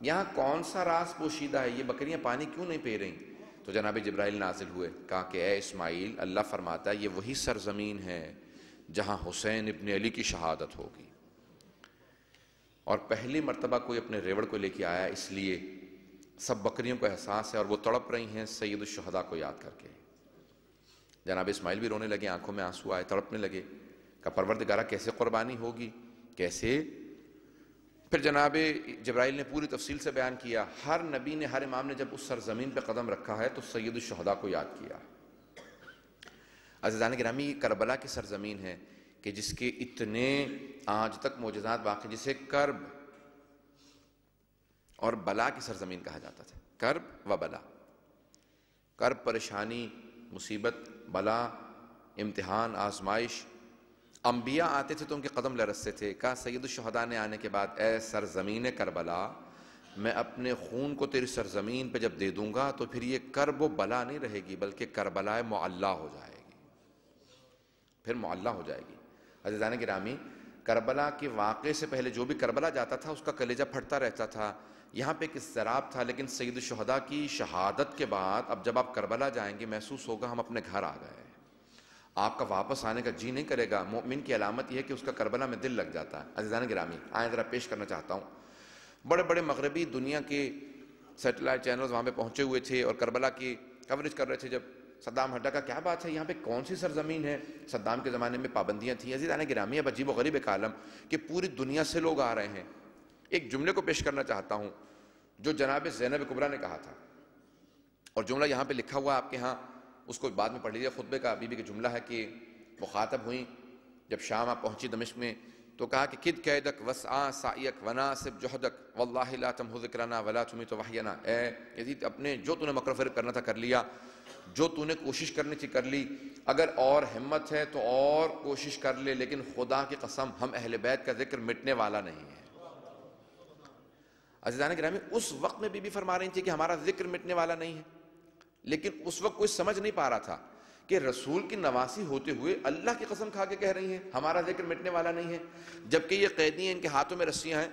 یہاں کون سا راز پوشیدہ ہے، یہ بکریاں پانی کیوں نہیں پی رہی؟ تو جناب جبرائیل نازل ہوئے، کہا کہ اے اسماعیل، اللہ فرماتا ہے یہ وہی سرزمین ہے جہاں حسین ابن علی کی شہادت ہوگی، اور پہلی مرتبہ کوئی اپنے ریوڑ کو لے کے آیا، اس لیے سب بکریوں کو احساس ہے اور وہ تڑپ رہی ہیں سید الشہداء کو یاد کر کے۔ جناب اسماعیل بھی رونے لگے، آنکھوں میں آنسو آئے، تڑپنے لگے کہ پروردگارہ کیسے قربانی ہوگی، کیسے؟ پھر جناب جبرائیل نے پوری تفصیل سے بیان کیا، ہر نبی نے، ہر امام نے جب اس سرزمین پہ قدم رکھا ہے تو سید الشہداء کو یاد کیا۔ عزیزان گرامی، یہ کربلا کی سرزمین ہے کہ جس کے اتنے آج تک معجزات باقی، جسے کرب اور بلا کی سرزمین کہا جاتا تھا، کرب و بلا، کرب پریشانی، مصیبت، بلا، امتحان، آزمائش، انبیاء آتے تھے تو ان کے قدم لرزتے تھے۔ کہا سید الشہداء نے آنے کے بعد اے سرزمین کربلا، میں اپنے خون کو تیری سرزمین پہ جب دے دوں گا تو پھر یہ کرب و بلا نہیں رہے گی بلکہ کربلا معلی ہو جائے گی، پھر معلی ہو جائے گی۔ عزیزان گرامی، کربلا کے واقعے سے پہلے جو بھی کربلا جاتا تھا اس کا کلیجہ پھٹتا رہتا تھا، یہاں پہ ایک اضطراب تھا، لیکن سید الشہداء کی شہادت کے بعد اب جب آپ کربلا جائیں گے محسوس ہوگا ہم اپنے گھر آ گئے، آپ کا واپس آنے کا جی نہیں کرے گا۔ مومن کی علامت یہ ہے کہ اس کا کربلا میں دل لگ جاتا ہے۔ عزیزان گرامی، آئیں ذرا پیش کرنا چاہتا ہوں، بڑے بڑے مغربی دنیا کے سیٹلائٹ چینلز وہاں پہ پہنچے ہوئے تھے اور کربلا کی کوریج کر رہے تھے۔ جب صدام ہٹا کا کیا بات ہے، یہاں پہ کون سی سرزمین ہے؟ صدام کے زمانے میں پابندیاں تھیں۔ عزیزان گرامی، اب عجیب و غریب ایک عالم کہ پوری دنیا سے لوگ آ رہے ہیں۔ ایک جملے کو پیش کرنا چاہتا ہوں جو جناب زینب کبریٰ نے کہا تھا، اور جملہ یہاں پہ لکھا ہوا آپ کے ہاں، اس کو بعد میں پڑھ لیجیے۔ خطبے کا بی بی کا جملہ ہے کہ مخاطب ہوئیں جب شام آپ پہنچی دمشق میں، تو کہا کہ کد قیدک وسعا سائیک وناسب جہدک واللہ لا تمحو ذکرنا ولا تمیت وحینا۔ اے یزید، اپنے جو تو نے مکر فریب کرنا تھا کر لیا، جو تو نے کوشش کرنی تھی کر لی، اگر اور ہمت ہے تو اور کوشش کر لے، لیکن خدا کی قسم ہم اہل بیت کا ذکر مٹنے والا نہیں ہے۔ عزیزان گرامی، اس وقت میں بی بی فرما رہی تھی کہ ہمارا ذکر مٹنے والا نہیں ہے، لیکن اس وقت کوئی سمجھ نہیں پا رہا تھا کہ رسول کی نواسی ہوتے ہوئے اللہ کی قسم کھا کے کہہ رہی ہیں ہمارا ذکر مٹنے والا نہیں ہے، جبکہ یہ قیدی ہیں، ان کے ہاتھوں میں رسیاں ہیں،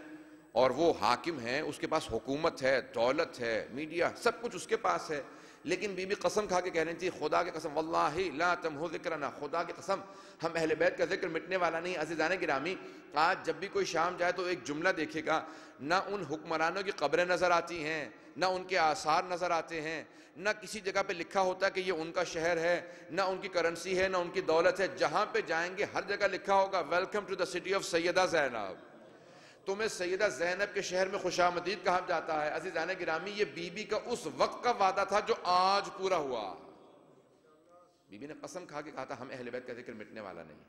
اور وہ حاکم ہیں، اس کے پاس حکومت ہے، دولت ہے، میڈیا، سب کچھ اس کے پاس ہے، لیکن بی بی قسم کھا کے کہہ رہی تھی خدا کی قسم واللہ لا تمحو ذکرنا، خدا کی قسم ہم اہل بیت کا ذکر مٹنے والا نہیں۔ عزیزان گرامی، آج جب بھی کوئی شام جائے تو ایک جملہ دیکھے گا، نہ ان حکمرانوں کی قبریں نظر آتی ہیں، نہ ان کے آثار نظر آتے ہیں، نہ کسی جگہ پہ لکھا ہوتا ہے کہ یہ ان کا شہر ہے، نہ ان کی کرنسی ہے، نہ ان کی دولت ہے۔ جہاں پہ جائیں گے ہر جگہ لکھا ہوگا welcome to the city of Syeda Zainab, تمہیں سیدہ زینب کے شہر میں خوش آمدید کہا جاتا ہے۔ عزیزان گرامی، یہ بی بی کا اس وقت کا وعدہ تھا جو آج پورا ہوا۔ بی بی نے قسم کھا کے کہا تھا ہم اہل بیت کا ذکر مٹنے والا نہیں،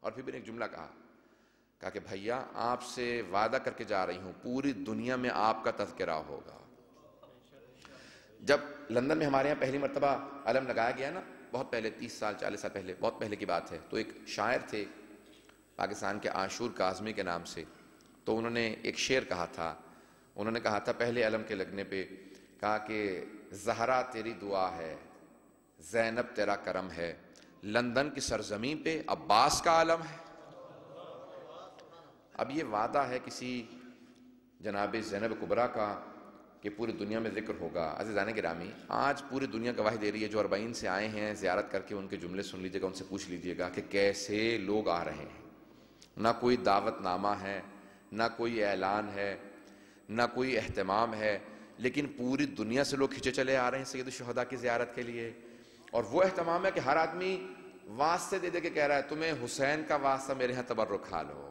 اور پھر بھی نے ایک جملہ کہا کہ بھیا آپ سے وعدہ کر کے جا رہی ہوں پوری دنیا میں آپ کا تذکرہ ہوگا۔ جب لندن میں ہمارے یہاں پہلی مرتبہ علم لگایا گیا نا، بہت پہلے 30 سال 40 سال پہلے، بہت پہلے کی بات ہے، تو ایک شاعر تھے پاکستان کے عاشور کاظمی کے نام سے، تو انہوں نے ایک شعر کہا تھا، انہوں نے کہا تھا پہلے علم کے لگنے پہ، کہا کہ زہرا تیری دعا ہے، زینب تیرا کرم ہے، لندن کی سرزمین پہ عباس کا علم ہے۔ اب یہ وعدہ ہے کسی جناب زینب کبریٰ کا کہ پوری دنیا میں ذکر ہوگا۔ عزیزان گرامی، آج پوری دنیا گواہی دے رہی ہے، جو 40 سے آئے ہیں زیارت کر کے ان کے جملے سن لیجیے گا، ان سے پوچھ لیجیے گا کہ کیسے لوگ آ رہے ہیں، نہ کوئی دعوت نامہ ہے، نہ کوئی اعلان ہے، نہ کوئی اہتمام ہے، لیکن پوری دنیا سے لوگ کھنچے چلے آ رہے ہیں سید الشہداء کی زیارت کے لیے۔ اور وہ اہتمام ہے کہ ہر آدمی واسطے دے دے کے کہہ رہا ہے تمہیں حسین کا واسطہ میرے ہاں تبرک کھا لو،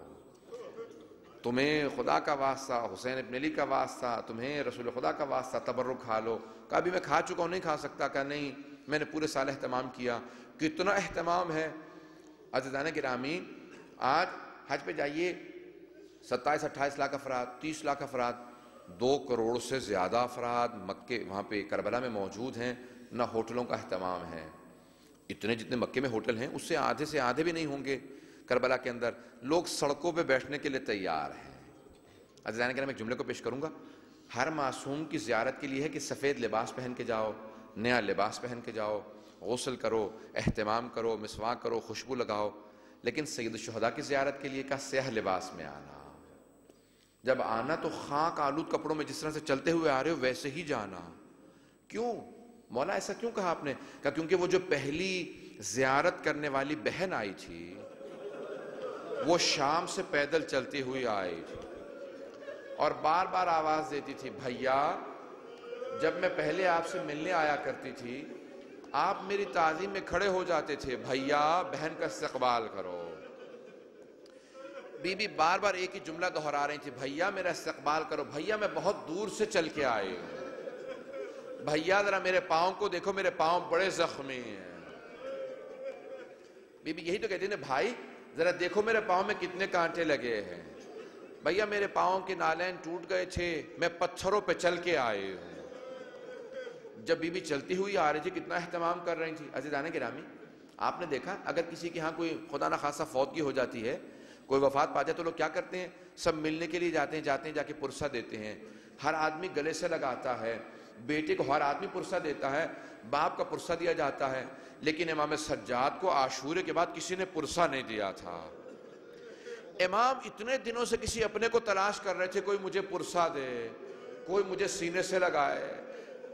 تمہیں خدا کا واسطہ، حسین ابن علی کا واسطہ، تمہیں رسول خدا کا واسطہ، تبرک کھا لو۔ کہا بھی میں کھا چکا ہوں، نہیں کھا سکتا، کہا نہیں میں نے پورے سال اہتمام کیا۔ کتنا اہتمام ہے عزیزان گرامی، آج حج پہ جائیے 27-28 لاکھ افراد، 30 لاکھ افراد، 2 کروڑ سے زیادہ افراد مکے وہاں پہ کربلا میں موجود ہیں، نہ ہوٹلوں کا اہتمام ہے۔ اتنے جتنے مکے میں ہوٹل ہیں اس سے آدھے بھی نہیں ہوں گے کربلا کے اندر، لوگ سڑکوں پہ بیٹھنے کے لیے تیار ہیں۔ عزیزان کرام، ایک جملے کو پیش کروں گا، ہر معصوم کی زیارت کے لیے ہے کہ سفید لباس پہن کے جاؤ، نیا لباس پہن کے جاؤ، غسل کرو، اہتمام کرو، مسواک کرو، خوشبو لگاؤ، لیکن سید الشہداء کی زیارت کے لیے کا سیاہ لباس میں آنا، جب آنا تو خاک آلود کپڑوں میں جس طرح سے چلتے ہوئے آ رہے ہو ویسے ہی جانا۔ کیوں مولا ایسا کیوں کہا آپ نے؟ کہا کیونکہ وہ جو پہلی زیارت کرنے والی بہن آئی تھی وہ شام سے پیدل چلتی ہوئی آئی تھی اور بار بار آواز دیتی تھی، بھیا جب میں پہلے آپ سے ملنے آیا کرتی تھی آپ میری تعظیم میں کھڑے ہو جاتے تھے، بھیا بہن کا استقبال کرو۔ بی بی بار بار ایک ہی جملہ دہرا رہی تھی، بھیا میرا استقبال کرو، بھیا میں بہت دور سے چل کے آئی ہوں، بھیا ذرا میرے پاؤں کو دیکھو، میرے پاؤں بڑے زخمی ہیں۔ بی بی یہی تو کہتی ہیں، بھائی ذرا دیکھو میرے پاؤں میں کتنے کانٹے لگے ہیں، بھیا میرے پاؤں کے نالین ٹوٹ گئے تھے، میں پتھروں پہ چل کے آئی ہوں۔ جب بی بی چلتی ہوئی آ رہی تھی کتنا اہتمام کر رہی تھی۔ عزیزان گرامی، آپ نے دیکھا اگر کسی کے ہاں کوئی خدا نہ خاصہ فوتگی ہو جاتی ہے، کوئی وفات پا جائے تو لوگ کیا کرتے ہیں؟ سب ملنے کے لیے جاتے ہیں جا کے پرسہ دیتے ہیں، ہر آدمی گلے سے لگاتا ہے، بیٹے کو ہر آدمی پرسہ دیتا ہے، باپ کا پرسہ دیا جاتا ہے، لیکن امام سجاد کو عاشورے کے بعد کسی نے پرسہ نہیں دیا تھا۔ امام اتنے دنوں سے کسی اپنے کو تلاش کر رہے تھے، کوئی مجھے پرسہ دے، کوئی مجھے سینے سے لگائے،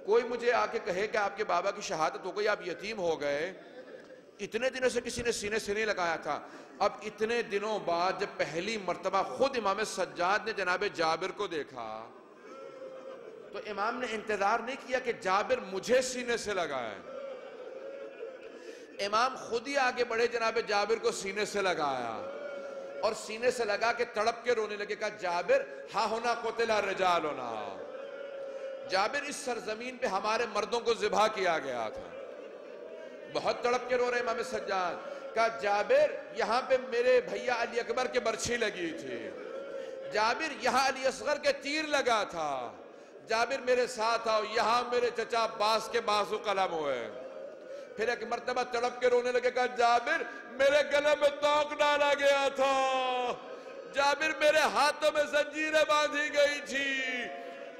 کوئی مجھے آ کے کہے کہ آپ کے بابا کی شہادت ہو گئی، آپ یتیم ہو گئے۔ اتنے دنوں سے کسی نے سینے سے نہیں لگایا تھا۔ اب اتنے دنوں بعد جب پہلی مرتبہ خود امام سجاد نے جناب جابر کو دیکھا تو امام نے انتظار نہیں کیا کہ جابر مجھے سینے سے لگائے، امام خود ہی آگے بڑھے، جناب جابر کو سینے سے لگایا اور سینے سے لگا کے تڑپ کے رونے لگے، کہا جابر ہاں ہونا قتل الرجال ہونا، جابر اس سرزمین پہ ہمارے مردوں کو ذبح کیا گیا تھا۔ بہت تڑپ کے رو رہے امام سجاد، کہا جابر یہاں پہ میرے بھیا علی اکبر کے برچھی لگی تھی، جابر یہاں علی اصغر کے تیر لگا تھا، جابر میرے ساتھ آؤ، یہاں میرے چچا عباس کے بازو قلم ہوئے۔ پھر ایک مرتبہ تڑپ کے رونے لگے، کہا جابر میرے گلے میں توق ڈالا گیا تھا، جابر میرے ہاتھوں میں زنجیریں باندھی گئی تھی،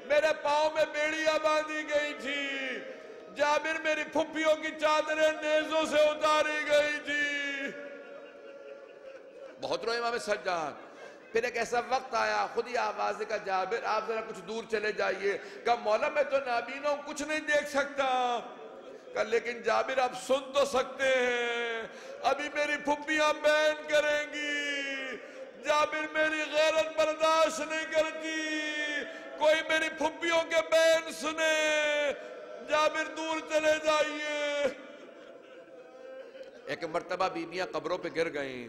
میرے پاؤں میں بیڑیاں باندھی گئی تھی، جابر میری پھپھیوں کی چادریں نیزوں سے اتاری گئی تھی۔ بہت روئے امام سجاد۔ پھر ایک ایسا وقت آیا، خود ہی آواز کا جابر آپ ذرا کچھ دور چلے جائیے، کہا مولا میں تو نابینا ہوں، کچھ نہیں دیکھ سکتا، کہا لیکن جابر آپ سن تو سکتے ہیں، ابھی میری پھپھیاں بین کریں گی، جابر میری غیرت برداشت نہیں کرتی، کوئی میری پھپھیوں کے بین سنے، جابر دور چلے جائیے۔ ایک مرتبہ بیبیاں قبروں پہ گر گئیں۔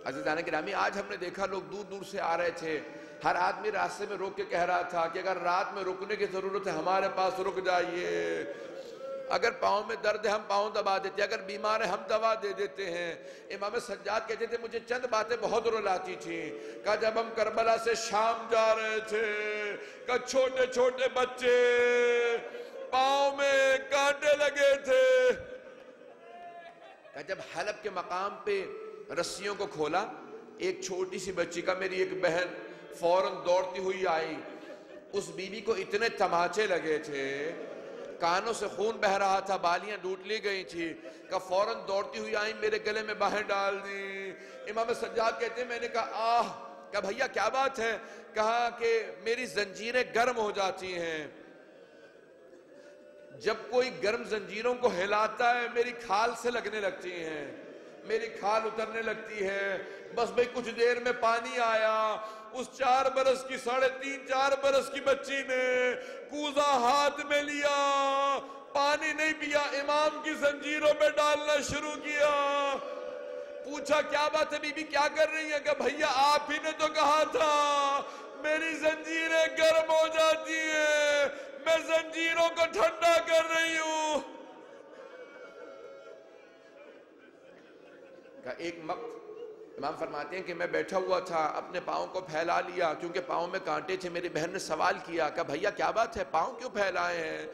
عزیزان گرامی، آج ہم نے دیکھا لوگ دور دور سے آ رہے تھے، ہر آدمی راستے میں روک کے کہہ رہا تھا کہ اگر رات میں رکنے کی ضرورت ہے ہمارے پاس رک جائیے، اگر پاؤں میں درد ہے ہم پاؤں دبا دیتے ہیں، اگر بیمار ہے ہم دوا دے دیتے ہیں۔ امام سجاد کہتے تھے مجھے چند باتیں بہت رلاتی تھیں، کہا جب ہم کربلا سے شام جا رہے تھے، کہا چھوٹے چھوٹے بچے پاؤں میں کانٹے لگے تھے، کہا جب حلب کے مقام پہ رسیوں کو کھولا، ایک چھوٹی سی بچی کا میری ایک بہن فوراً دوڑتی ہوئی آئی، اس بی بی کو اتنے تماچے لگے تھے، کانوں سے خون بہ رہا تھا، بالیاں ڈوٹ لی گئی تھی، کہ فوراً دوڑتی ہوئی آئیں، میرے گلے میں باہیں ڈال دی۔ امام سجاد کہتے ہیں میں نے کہا آہ، کہا بھیا کیا بات ہے؟ کہا کہ میری زنجیریں گرم ہو جاتی ہیں، جب کوئی گرم زنجیروں کو ہلاتا ہے میری کھال سے لگنے لگتی ہیں، میری کھال اترنے لگتی ہے، بس بھئی کچھ دیر میں پانی آیا، اس 4 برس کی 3.5 4 برس کی بچی نے کوزہ ہاتھ میں لیا، پانی نہیں پیا، امام کی زنجیروں میں ڈالنا شروع کیا۔ پوچھا کیا بات ہے بی بی کیا کر رہی ہے؟ کہ بھیا آپ ہی نے تو کہا تھا میری زنجیریں گرم ہو جاتی ہیں، میں زنجیروں کو ٹھنڈا کر رہی ہوں۔ کہ ایک وقت امام فرماتے ہیں کہ میں بیٹھا ہوا تھا، اپنے پاؤں کو پھیلا لیا کیونکہ پاؤں میں کانٹے تھے، میری بہن نے سوال کیا کہ بھیا کیا بات ہے پاؤں کیوں پھیلائے ہیں؟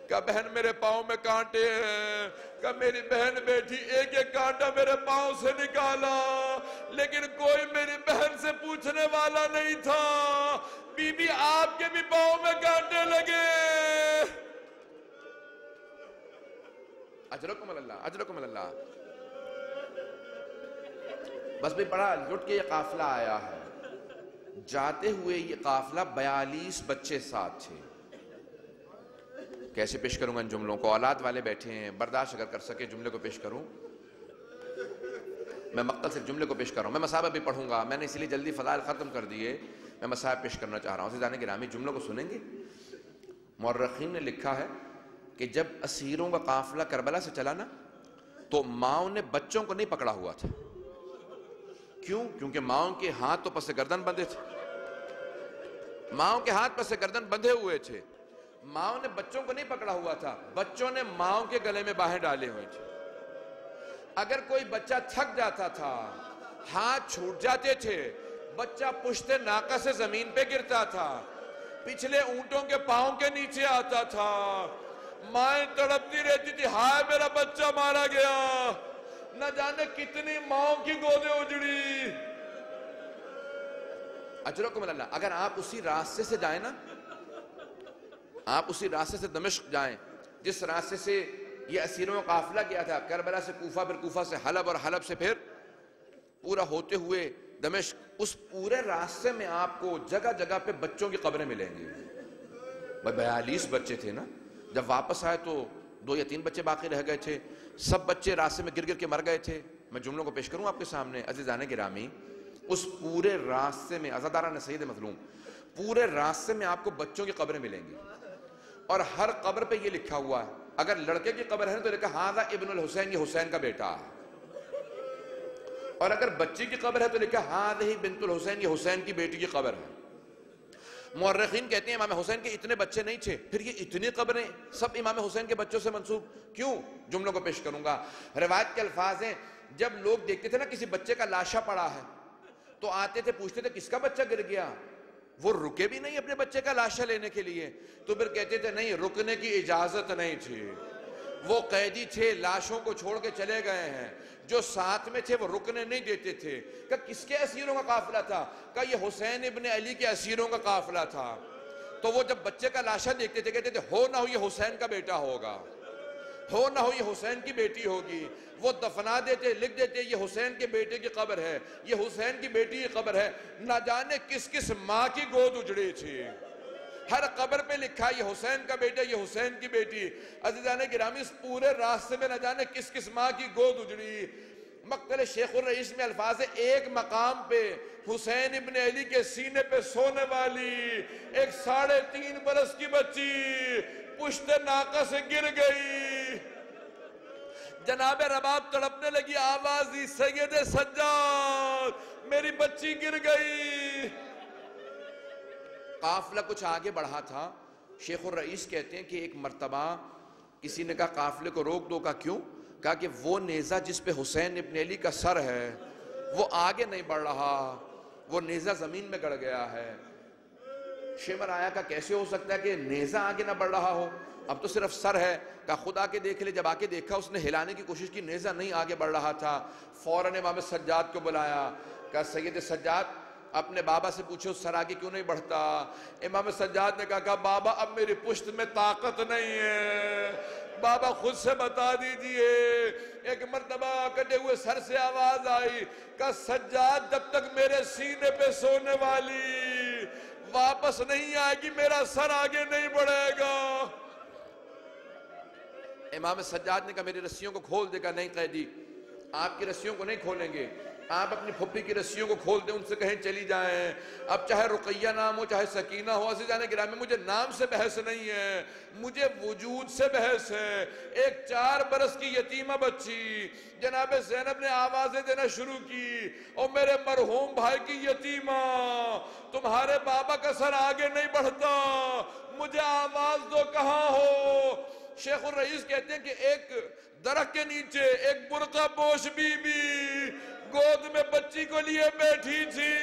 کہ بہن میرے پاؤں میں کانٹے ہیں۔ کہ میری بہن بیٹھی ایک ایک کانٹا میرے پاؤں سے نکالا، لیکن کوئی میری بہن سے پوچھنے والا نہیں تھا، بی بی آپ کے بھی پاؤں میں کانٹے لگے۔ اجرکم اللہ، اجرکم اللہ۔ بس بھی بڑا لٹ کے یہ قافلہ آیا ہے، جاتے ہوئے یہ قافلہ 42 بچے ساتھ تھے۔ کیسے پیش کروں گا ان جملوں کو؟ اولاد والے بیٹھے ہیں، برداشت اگر کر سکے جملے کو پیش کروں، میں مقتل سے جملے کو پیش کر رہا ہوں، میں مصاحب بھی پڑھوں گا، میں نے اسی لیے جلدی فضائل ختم کر دیے، میں مصاحب پیش کرنا چاہ رہا ہوں۔ عزیزان گرامی جملوں کو سنیں گے؟ مورخین نے لکھا ہے کہ جب اسیروں کا قافلہ کربلا سے چلا نا تو ماؤں نے بچوں کو نہیں پکڑا ہوا تھا۔ کیوں؟ کیونکہ ماؤں کے ہاتھ تو پس گردن بندھے تھے، ماؤں کے ہاتھ پس گردن بندھے ہوئے تھے، ماؤں نے بچوں کو نہیں پکڑا ہوا تھا، بچوں نے ماؤں کے گلے میں باہیں ڈالے ہوئے تھے۔ اگر کوئی بچہ تھک جاتا تھا، ہاتھ چھوٹ جاتے تھے، بچہ پشت ناقہ سے زمین پہ گرتا تھا، پچھلے اونٹوں کے پاؤں کے نیچے آتا تھا، مائیں تڑپتی رہتی تھی، ہائے میرا بچہ مارا گیا، نہ جانے کتنی ماؤں کی گودیں اجڑی۔ اجرکم اللہ۔ اگر آپ اسی راستے سے جائیں نا، آپ اسی راستے سے دمشق جائیں جس راستے سے یہ اسیروں کا قافلہ گیا تھا، کربلا سے کوفہ، پھر کوفہ سے حلب، اور حلب سے پھر پورا ہوتے ہوئے دمشق، اس پورے راستے میں آپ کو جگہ جگہ پہ بچوں کی قبریں ملیں گی۔ 42 بچے تھے نا، جب واپس آئے تو 2 یا 3 بچے باقی رہ گئے تھے، سب بچے راستے میں گر گر کے مر گئے تھے۔ میں جملوں کو پیش کروں آپ کے سامنے؟ عزیزان گرامی، اس پورے راستے میں، عزاداران سید مظلوم، پورے راستے میں آپ کو بچوں کی قبریں ملیں گی، اور ہر قبر پہ یہ لکھا ہوا ہے اگر لڑکے کی قبر ہے تو لکھا ھذا ابن الحسین، یہ حسین کا بیٹا ہے، اور اگر بچی کی قبر ہے تو لکھا ھذہ بنت الحسین، یہ حسین کی بیٹی کی قبر ہے۔ مورخین کہتے ہیں امام حسین کے اتنے بچے نہیں تھے، پھر یہ اتنی قبریں سب امام حسین کے بچوں سے منسوب کیوں؟ جملوں کو پیش کروں گا۔ روایت کے الفاظ ہیں، جب لوگ دیکھتے تھے نا کسی بچے کا لاشا پڑا ہے تو آتے تھے پوچھتے تھے کس کا بچہ گر گیا، وہ رکے بھی نہیں اپنے بچے کا لاشا لینے کے لیے، تو پھر کہتے تھے نہیں، رکنے کی اجازت نہیں تھی، وہ قیدی تھے، لاشوں کو چھوڑ کے چلے گئے ہیں، جو ساتھ میں تھے وہ رکنے نہیں دیتے تھے۔ کہ کس کے اسیروں کا قافلہ تھا؟ کہ یہ حسین ابن علی کے اسیروں کا قافلہ تھا۔ تو وہ جب بچے کا لاشا دیکھتے تھے کہتے تھے ہو نہ ہو یہ حسین کا بیٹا ہوگا، ہو نہ ہو یہ حسین کی بیٹی ہوگی۔ وہ دفنا دیتے، لکھ دیتے یہ حسین کے بیٹے کی قبر ہے، یہ حسین کی بیٹی کی قبر ہے۔ نہ جانے کس کس ماں کی گود اجڑی تھی، ہر قبر پہ لکھا یہ حسین کا بیٹا، یہ حسین کی بیٹی۔ عزیزان گرامی، اس پورے راستے میں نہ جانے کس کس ماں کی گود اجڑی۔ مقتل شیخ الرئیس میں الفاظ ہے، ایک مقام پہ حسین ابن علی کے سینے پہ سونے والی ایک 3.5 برس کی بچی پشت ناقہ سے گر گئی۔ جناب رباب تڑپنے لگی، آواز دی سید سجاد میری بچی گر گئی۔ قافلہ کچھ آگے بڑھا تھا، شیخ الرئیس کہتے ہیں کہ ایک مرتبہ کسی نے کہا قافلے کو روک دو، کہا کیوں؟ کہا کہ وہ نیزہ جس پہ حسین ابن علی کا سر ہے وہ آگے نہیں بڑھ رہا، وہ نیزہ زمین میں گڑ گیا ہے۔ شمر آیا کہ کیسے ہو سکتا ہے کہ نیزہ آگے نہ بڑھ رہا ہو، اب تو صرف سر ہے۔ کہا خود آ کے دیکھ لے، جب آ کے دیکھا اس نے ہلانے کی کوشش کی، نیزہ نہیں آگے بڑھ رہا تھا۔ فوراً امام سجاد کو بلایا، کہا سید سجاد اپنے بابا سے پوچھو سر آگے کیوں نہیں بڑھتا؟ امام سجاد نے کہا بابا اب میری پشت میں طاقت نہیں ہے، بابا خود سے بتا دیجئے۔ ایک مرتبہ کٹے ہوئے سر سے آواز آئی، کہا سجاد جب تک میرے سینے پہ سونے والی واپس نہیں آئے گی میرا سر آگے نہیں بڑھے گا۔ امام سجاد نے کہا میری رسیوں کو کھول دے گا؟ نہیں قیدی، آپ کی رسیوں کو نہیں کھولیں گے، آپ اپنی پھپھی کی رسیوں کو کھول دیں، ان سے کہیں چلی جائیں۔ اب چاہے رقیہ نام ہو چاہے سکینہ ہو، عزیزان گرامی مجھے نام سے بحث نہیں ہے، مجھے وجود سے بحث ہے۔ ایک 4 برس کی یتیمہ بچی جناب زینب نے آوازیں دینا شروع کی، اور میرے مرحوم بھائی کی یتیمہ، تمہارے بابا کا سر آگے نہیں بڑھتا، مجھے آواز دو کہاں ہو؟ شیخ الرئیس کہتے ہیں کہ ایک درخت کے نیچے ایک برقع پوش بی بی گود میں بچی کو لیے بیٹھی تھی۔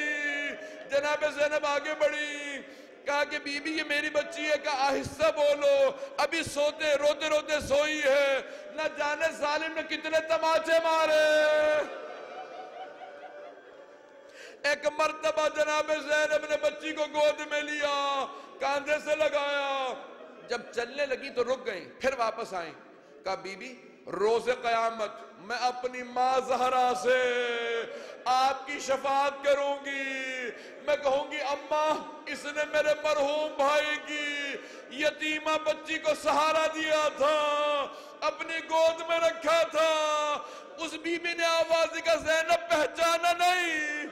جناب زینب آگے بڑھی، کہا کہ بی بی یہ میری بچی ہے، کہا آہستہ بولو، ابھی روتے روتے سوئی ہے، نہ جانے ظالم نے کتنے تماچے مارے۔ ایک مرتبہ جناب زینب نے بچی کو گود میں لیا، کاندھے سے لگایا، جب چلنے لگی تو رک گئیں، پھر واپس آئیں۔ کہا بی بی روز قیامت میں اپنی ماں زہرا سے آپ کی شفاعت کروں گی، میں کہوں گی اماں اس نے میرے مرحوم بھائی کی یتیمہ بچی کو سہارا دیا تھا، اپنی گود میں رکھا تھا۔ اس بی بی نے آواز دی کہ زینب پہچانا نہیں،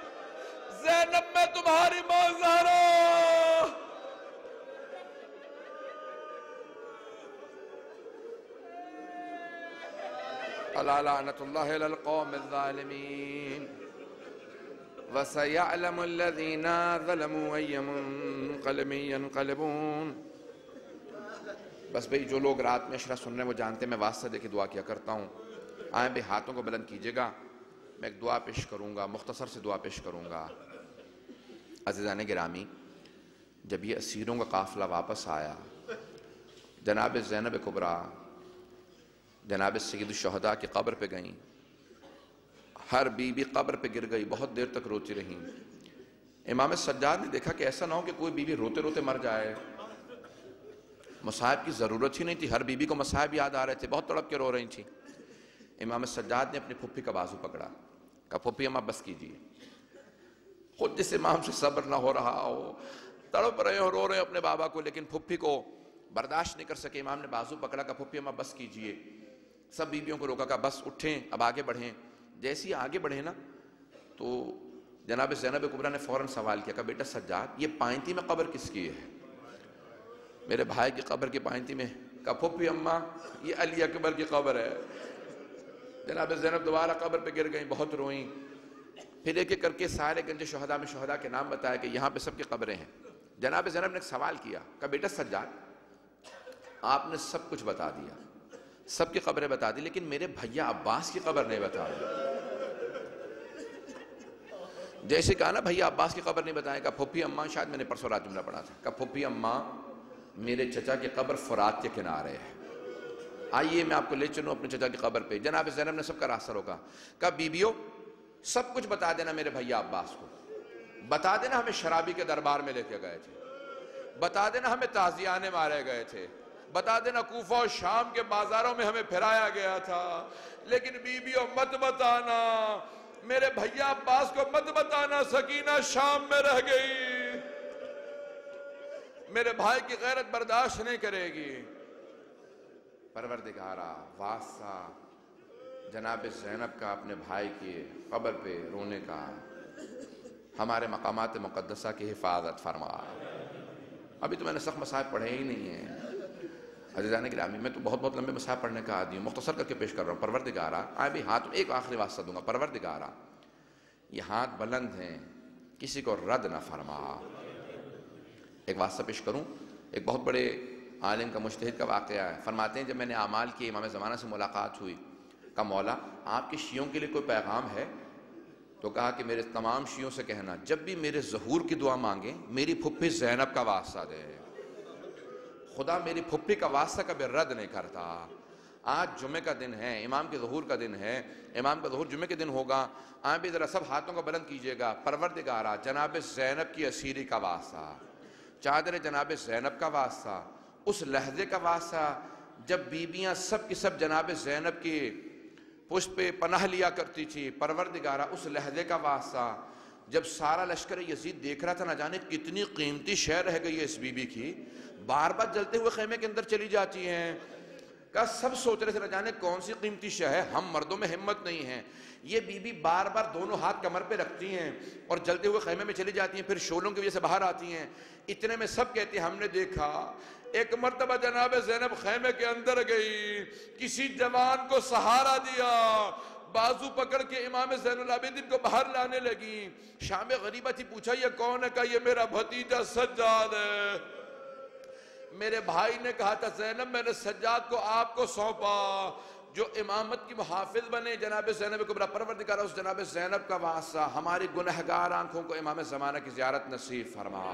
زینب میں تمہاری ماں زہرا۔ الا لعنت اللہ علی القوم الظالمین وسيعلم الذين ظلموا أي منقلب ينقلبون۔ بس بھئی جو لوگ رات میں اشرا سن رہے ہیں وہ جانتے ہیں میں واسطہ دے کے دعا کیا کرتا ہوں۔ آئیں بھی ہاتھوں کو بلند کیجئے گا، میں ایک دعا پیش کروں گا، مختصر سے دعا پیش کروں گا۔ عزیزان گرامی، جب یہ اسیروں کا قافلہ واپس آیا، جناب زینب کبریٰ جناب سید الشہداء کی قبر پہ گئیں، ہر بی بی قبر پہ گر گئی، بہت دیر تک روتی رہیں۔ امام سجاد نے دیکھا کہ ایسا نہ ہو کہ کوئی بی بی روتے روتے مر جائے، مصائب کی ضرورت ہی نہیں تھی، ہر بی بی کو مصائب یاد آ رہے تھے، بہت تڑپ کے رو رہی تھیں۔ امام سجاد نے اپنی پھپھی کا بازو پکڑا، کہا پھپھی اماں بس کیجئے۔ خود جس امام سے صبر نہ ہو رہا ہو، تڑپ رہے ہو، رو رہے ہو اپنے بابا کو، لیکن پھپھی کو برداشت نہیں کر سکے، امام نے بازو پکڑا، کہا پھپھی اماں بس کیجئے۔ سب بیبیوں کو روکا، کہا بس اٹھیں، اب آگے بڑھیں۔ جیسے ہی آگے بڑھے نا تو جناب زینب کبریٰ نے فوراً سوال کیا، کہا بیٹا سجاد یہ پائنتی میں قبر کس کی ہے؟ میرے بھائی کی قبر کی پائنتی میں کہا پھوپھی اماں یہ علی اکبر کی قبر ہے۔ جناب زینب دوبارہ قبر پہ گر گئیں، بہت روئیں، پھر ایک ایک کر کے سارے گنج شہداء میں شہداء کے نام بتایا کہ یہاں پہ سب کی قبریں ہیں۔ جناب زینب نے ایک سوال کیا، کہا بیٹا سجاد آپ نے سب کچھ بتا دیا، سب کی قبریں بتا دی، لیکن میرے بھیا عباس کی قبر نہیں بتا دی۔ جیسے کہا نا بھیا عباس کی قبر نہیں بتائے، کہا پھوپھی اماں، شاید میں نے پرسوں رات جملہ پڑھا تھا، کہا پھوپھی اماں میرے چچا کی قبر فرات کے کنارے ہے، آئیے میں آپ کو لے چلوں اپنے چچا کی قبر پہ۔ جناب زینب نے سب کا راستہ روکا، کہا بیبیو سب کچھ بتا دینا میرے بھیا عباس کو، بتا دینا ہمیں شرابی کے دربار میں لے کے گئے تھے، بتا دینا ہمیں تازیانے مارے گئے تھے، بتا دینا کوفہ و شام کے بازاروں میں ہمیں پھرایا گیا تھا، لیکن بیبیوں مت بتانا، میرے بھیا عباس کو مت بتانا سکینہ شام میں رہ گئی، میرے بھائی کی غیرت برداشت نہیں کرے گی۔ پروردگارا واسطہ جناب زینب کا اپنے بھائی کی قبر پہ رونے کا، ہمارے مقامات مقدسہ کی حفاظت فرما۔ ابھی تو میں نے سخت مصائب پڑھے ہی نہیں ہیں عزیزان گرامی، میں تو بہت لمبے مصائب پڑھنے کا عادی ہوں، مختصر کر کے پیش کر رہا ہوں۔ پروردگارا ابھی ہاتھ ایک آخری واسطہ دوں گا، پروردگارا یہ ہاتھ بلند ہیں، کسی کو رد نہ فرما۔ ایک واسطہ پیش کروں، ایک بہت بڑے عالم کا مجتہد کا واقعہ ہے، فرماتے ہیں جب میں نے اعمال کی امام زمانہ سے ملاقات ہوئی، کہا مولا آپ کے شیعوں کے لیے کوئی پیغام ہے؟ تو کہا کہ میرے تمام شیعوں سے کہنا جب بھی میرے ظہور کی دعا مانگیں میری پھپھی زینب کا واسطہ دے، خدا میری پھپھی کا واسطہ کبھی رد نہیں کرتا۔ آج جمعہ کا دن ہے، امام کے ظہور کا دن ہے، امام کا ظہور جمعہ کے دن ہوگا، آپ بھی ذرا سب ہاتھوں کو بلند کیجئے گا، پروردگارا جناب زینب کی اسیری کا واسطہ، چادر جناب زینب کا واسطہ، اس لحظے کا واسطہ جب بیویاں سب کی سب جناب زینب کی پشت پہ پناہ لیا کرتی تھی، پروردگارا اس لحظے کا واسطہ جب سارا لشکر یزید دیکھ رہا تھا نہ جانے کتنی قیمتی شے رہ گئی ہے اس بی بی کی، بار بار جلتے ہوئے خیمے کے اندر چلی جاتی ہیں، کہا سب سوچ رہے تھے نہ جانے کون سی قیمتی شے ہے، ہم مردوں میں ہمت نہیں ہے، یہ بی بی بار بار دونوں ہاتھ کمر پہ رکھتی ہیں اور جلتے ہوئے خیمے میں چلی جاتی ہیں، پھر شعلوں کی وجہ سے باہر آتی ہیں۔ اتنے میں سب کہتے ہیں ہم نے دیکھا ایک مرتبہ جناب زینب خیمے کے اندر گئی، کسی جوان کو سہارا دیا، بازو پکڑ کے امام زین العابدین کو باہر لانے لگی، شام غریبہ تھی، پوچھا یہ کون ہے؟ کہا یہ میرا بھتیجا سجاد ہے۔ میرے بھائی نے کہا تھا زینب میں نے سجاد کو آپ کو سونپا، جو امامت کی محافظ بنے جناب زینب کبریٰ، پروردگارہ اس جناب زینب کا واسطہ ہماری گنہگار آنکھوں کو امام زمانہ کی زیارت نصیب فرما،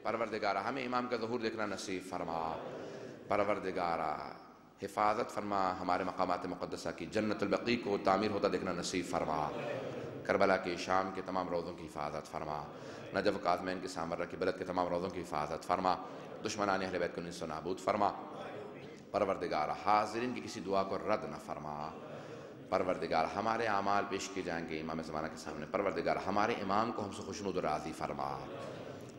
پروردگارہ ہمیں امام کا ظہور دیکھنا نصیب فرما، پروردگارہ حفاظت فرما ہمارے مقامات مقدسہ کی، جنت البقیع کو تعمیر ہوتا دیکھنا نصیب فرما، کربلا کے شام کے تمام روضوں کی حفاظت فرما، نجف قاظمین کی سامرہ کی بلد کے تمام روضوں کی حفاظت فرما، دشمنان اہل بیت کو نیست و نابود فرما، پروردگارہ حاضرین کی کسی دعا کو رد نہ فرما، پروردگارہ ہمارے اعمال پیش کیے جائیں گے امام زمانہ کے سامنے، پروردگارہ ہمارے امام کو ہم سے خوشنود و راضی فرما،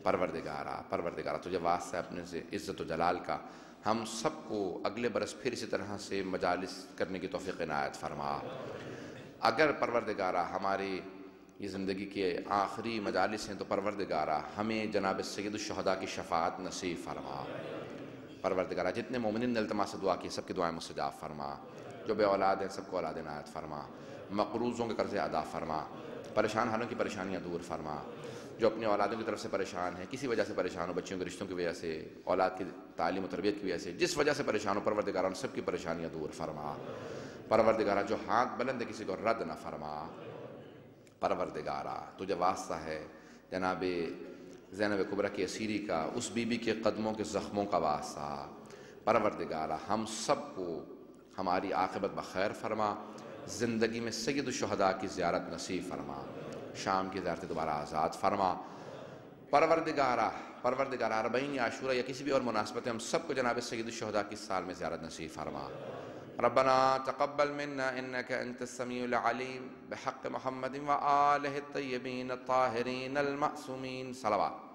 پروردگارہ تجھے واسطہ ہے اپنے سے عزت و جلال کا، ہم سب کو اگلے برس پھر اسی طرح سے مجالس کرنے کی توفیق عنایت فرما۔ اگر پروردگارہ ہماری یہ زندگی کے آخری مجالس ہیں تو پروردگارہ ہمیں جناب سید الشہداء کی شفاعت نصیب فرما، پروردگارہ جتنے مومنین نے التماس سے دعا کی سب کی دعائیں مستجاب فرما، جو بے اولاد ہیں سب کو اولاد عنایت فرما، مقروضوں کے قرض ادا فرما، پریشان حالوں کی پریشانیاں دور فرما، جو اپنی اولادوں کی طرف سے پریشان ہیں، کسی وجہ سے پریشان ہو، بچیوں کے رشتوں کی وجہ سے، اولاد کی تعلیم و تربیت کی وجہ سے، جس وجہ سے پریشان ہو، پروردگارہ ان سب کی پریشانیاں دور فرما، پروردگارہ جو ہاتھ بلند ہے کسی کو رد نہ فرما، پروردگارہ تجھے واسطہ ہے جناب زینب کبریٰ کی اسیری کا، اس بی بی کے قدموں کے زخموں کا واسطہ، پروردگارہ ہم سب کو ہماری عاقبت بخیر فرما، زندگی میں سید الشہداء کی زیارت نصیب فرما، شام کی زیارت دوبارہ آزاد فرما، پروردگارہ 40 یا عاشورہ یا کسی بھی اور مناسبت ہم سب کو جناب سید الشہداء کی سال میں زیارت نصیب فرما۔ ربنا تقبل منا انك انت السميع العليم بحق محمد وآلہ الطیبین الطاہرین المعصومین صلوات۔